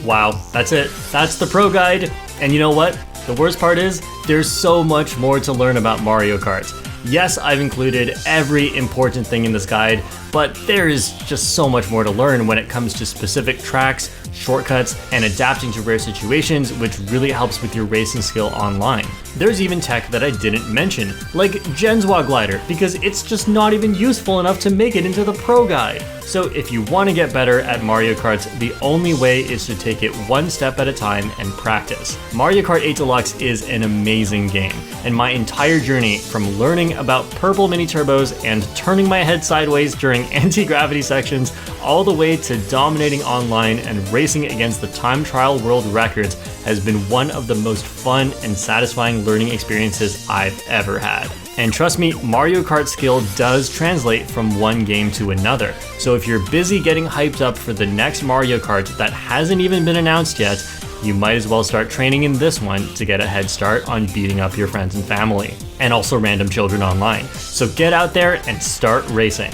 Wow, that's it. That's the pro guide. And you know what? The worst part is, there's so much more to learn about Mario Kart. Yes, I've included every important thing in this guide, but there is just so much more to learn when it comes to specific tracks, shortcuts, and adapting to rare situations, which really helps with your racing skill online. There's even tech that I didn't mention, like Genswa Glider, because it's just not even useful enough to make it into the pro guide. So if you want to get better at Mario Kart, the only way is to take it one step at a time and practice. Mario Kart 8 Deluxe is an amazing game, and my entire journey from learning about purple mini turbos and turning my head sideways during anti-gravity sections, all the way to dominating online and racing against the time trial world records has been one of the most fun and satisfying learning experiences I've ever had. And trust me, Mario Kart skill does translate from one game to another. So if you're busy getting hyped up for the next Mario Kart that hasn't even been announced yet, you might as well start training in this one to get a head start on beating up your friends and family, and also random children online. So get out there and start racing.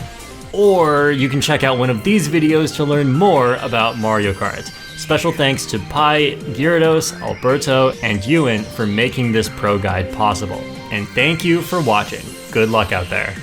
Or you can check out one of these videos to learn more about Mario Kart. Special thanks to Pi, Gyarados, Alberto, and Ewan for making this pro guide possible. And thank you for watching. Good luck out there.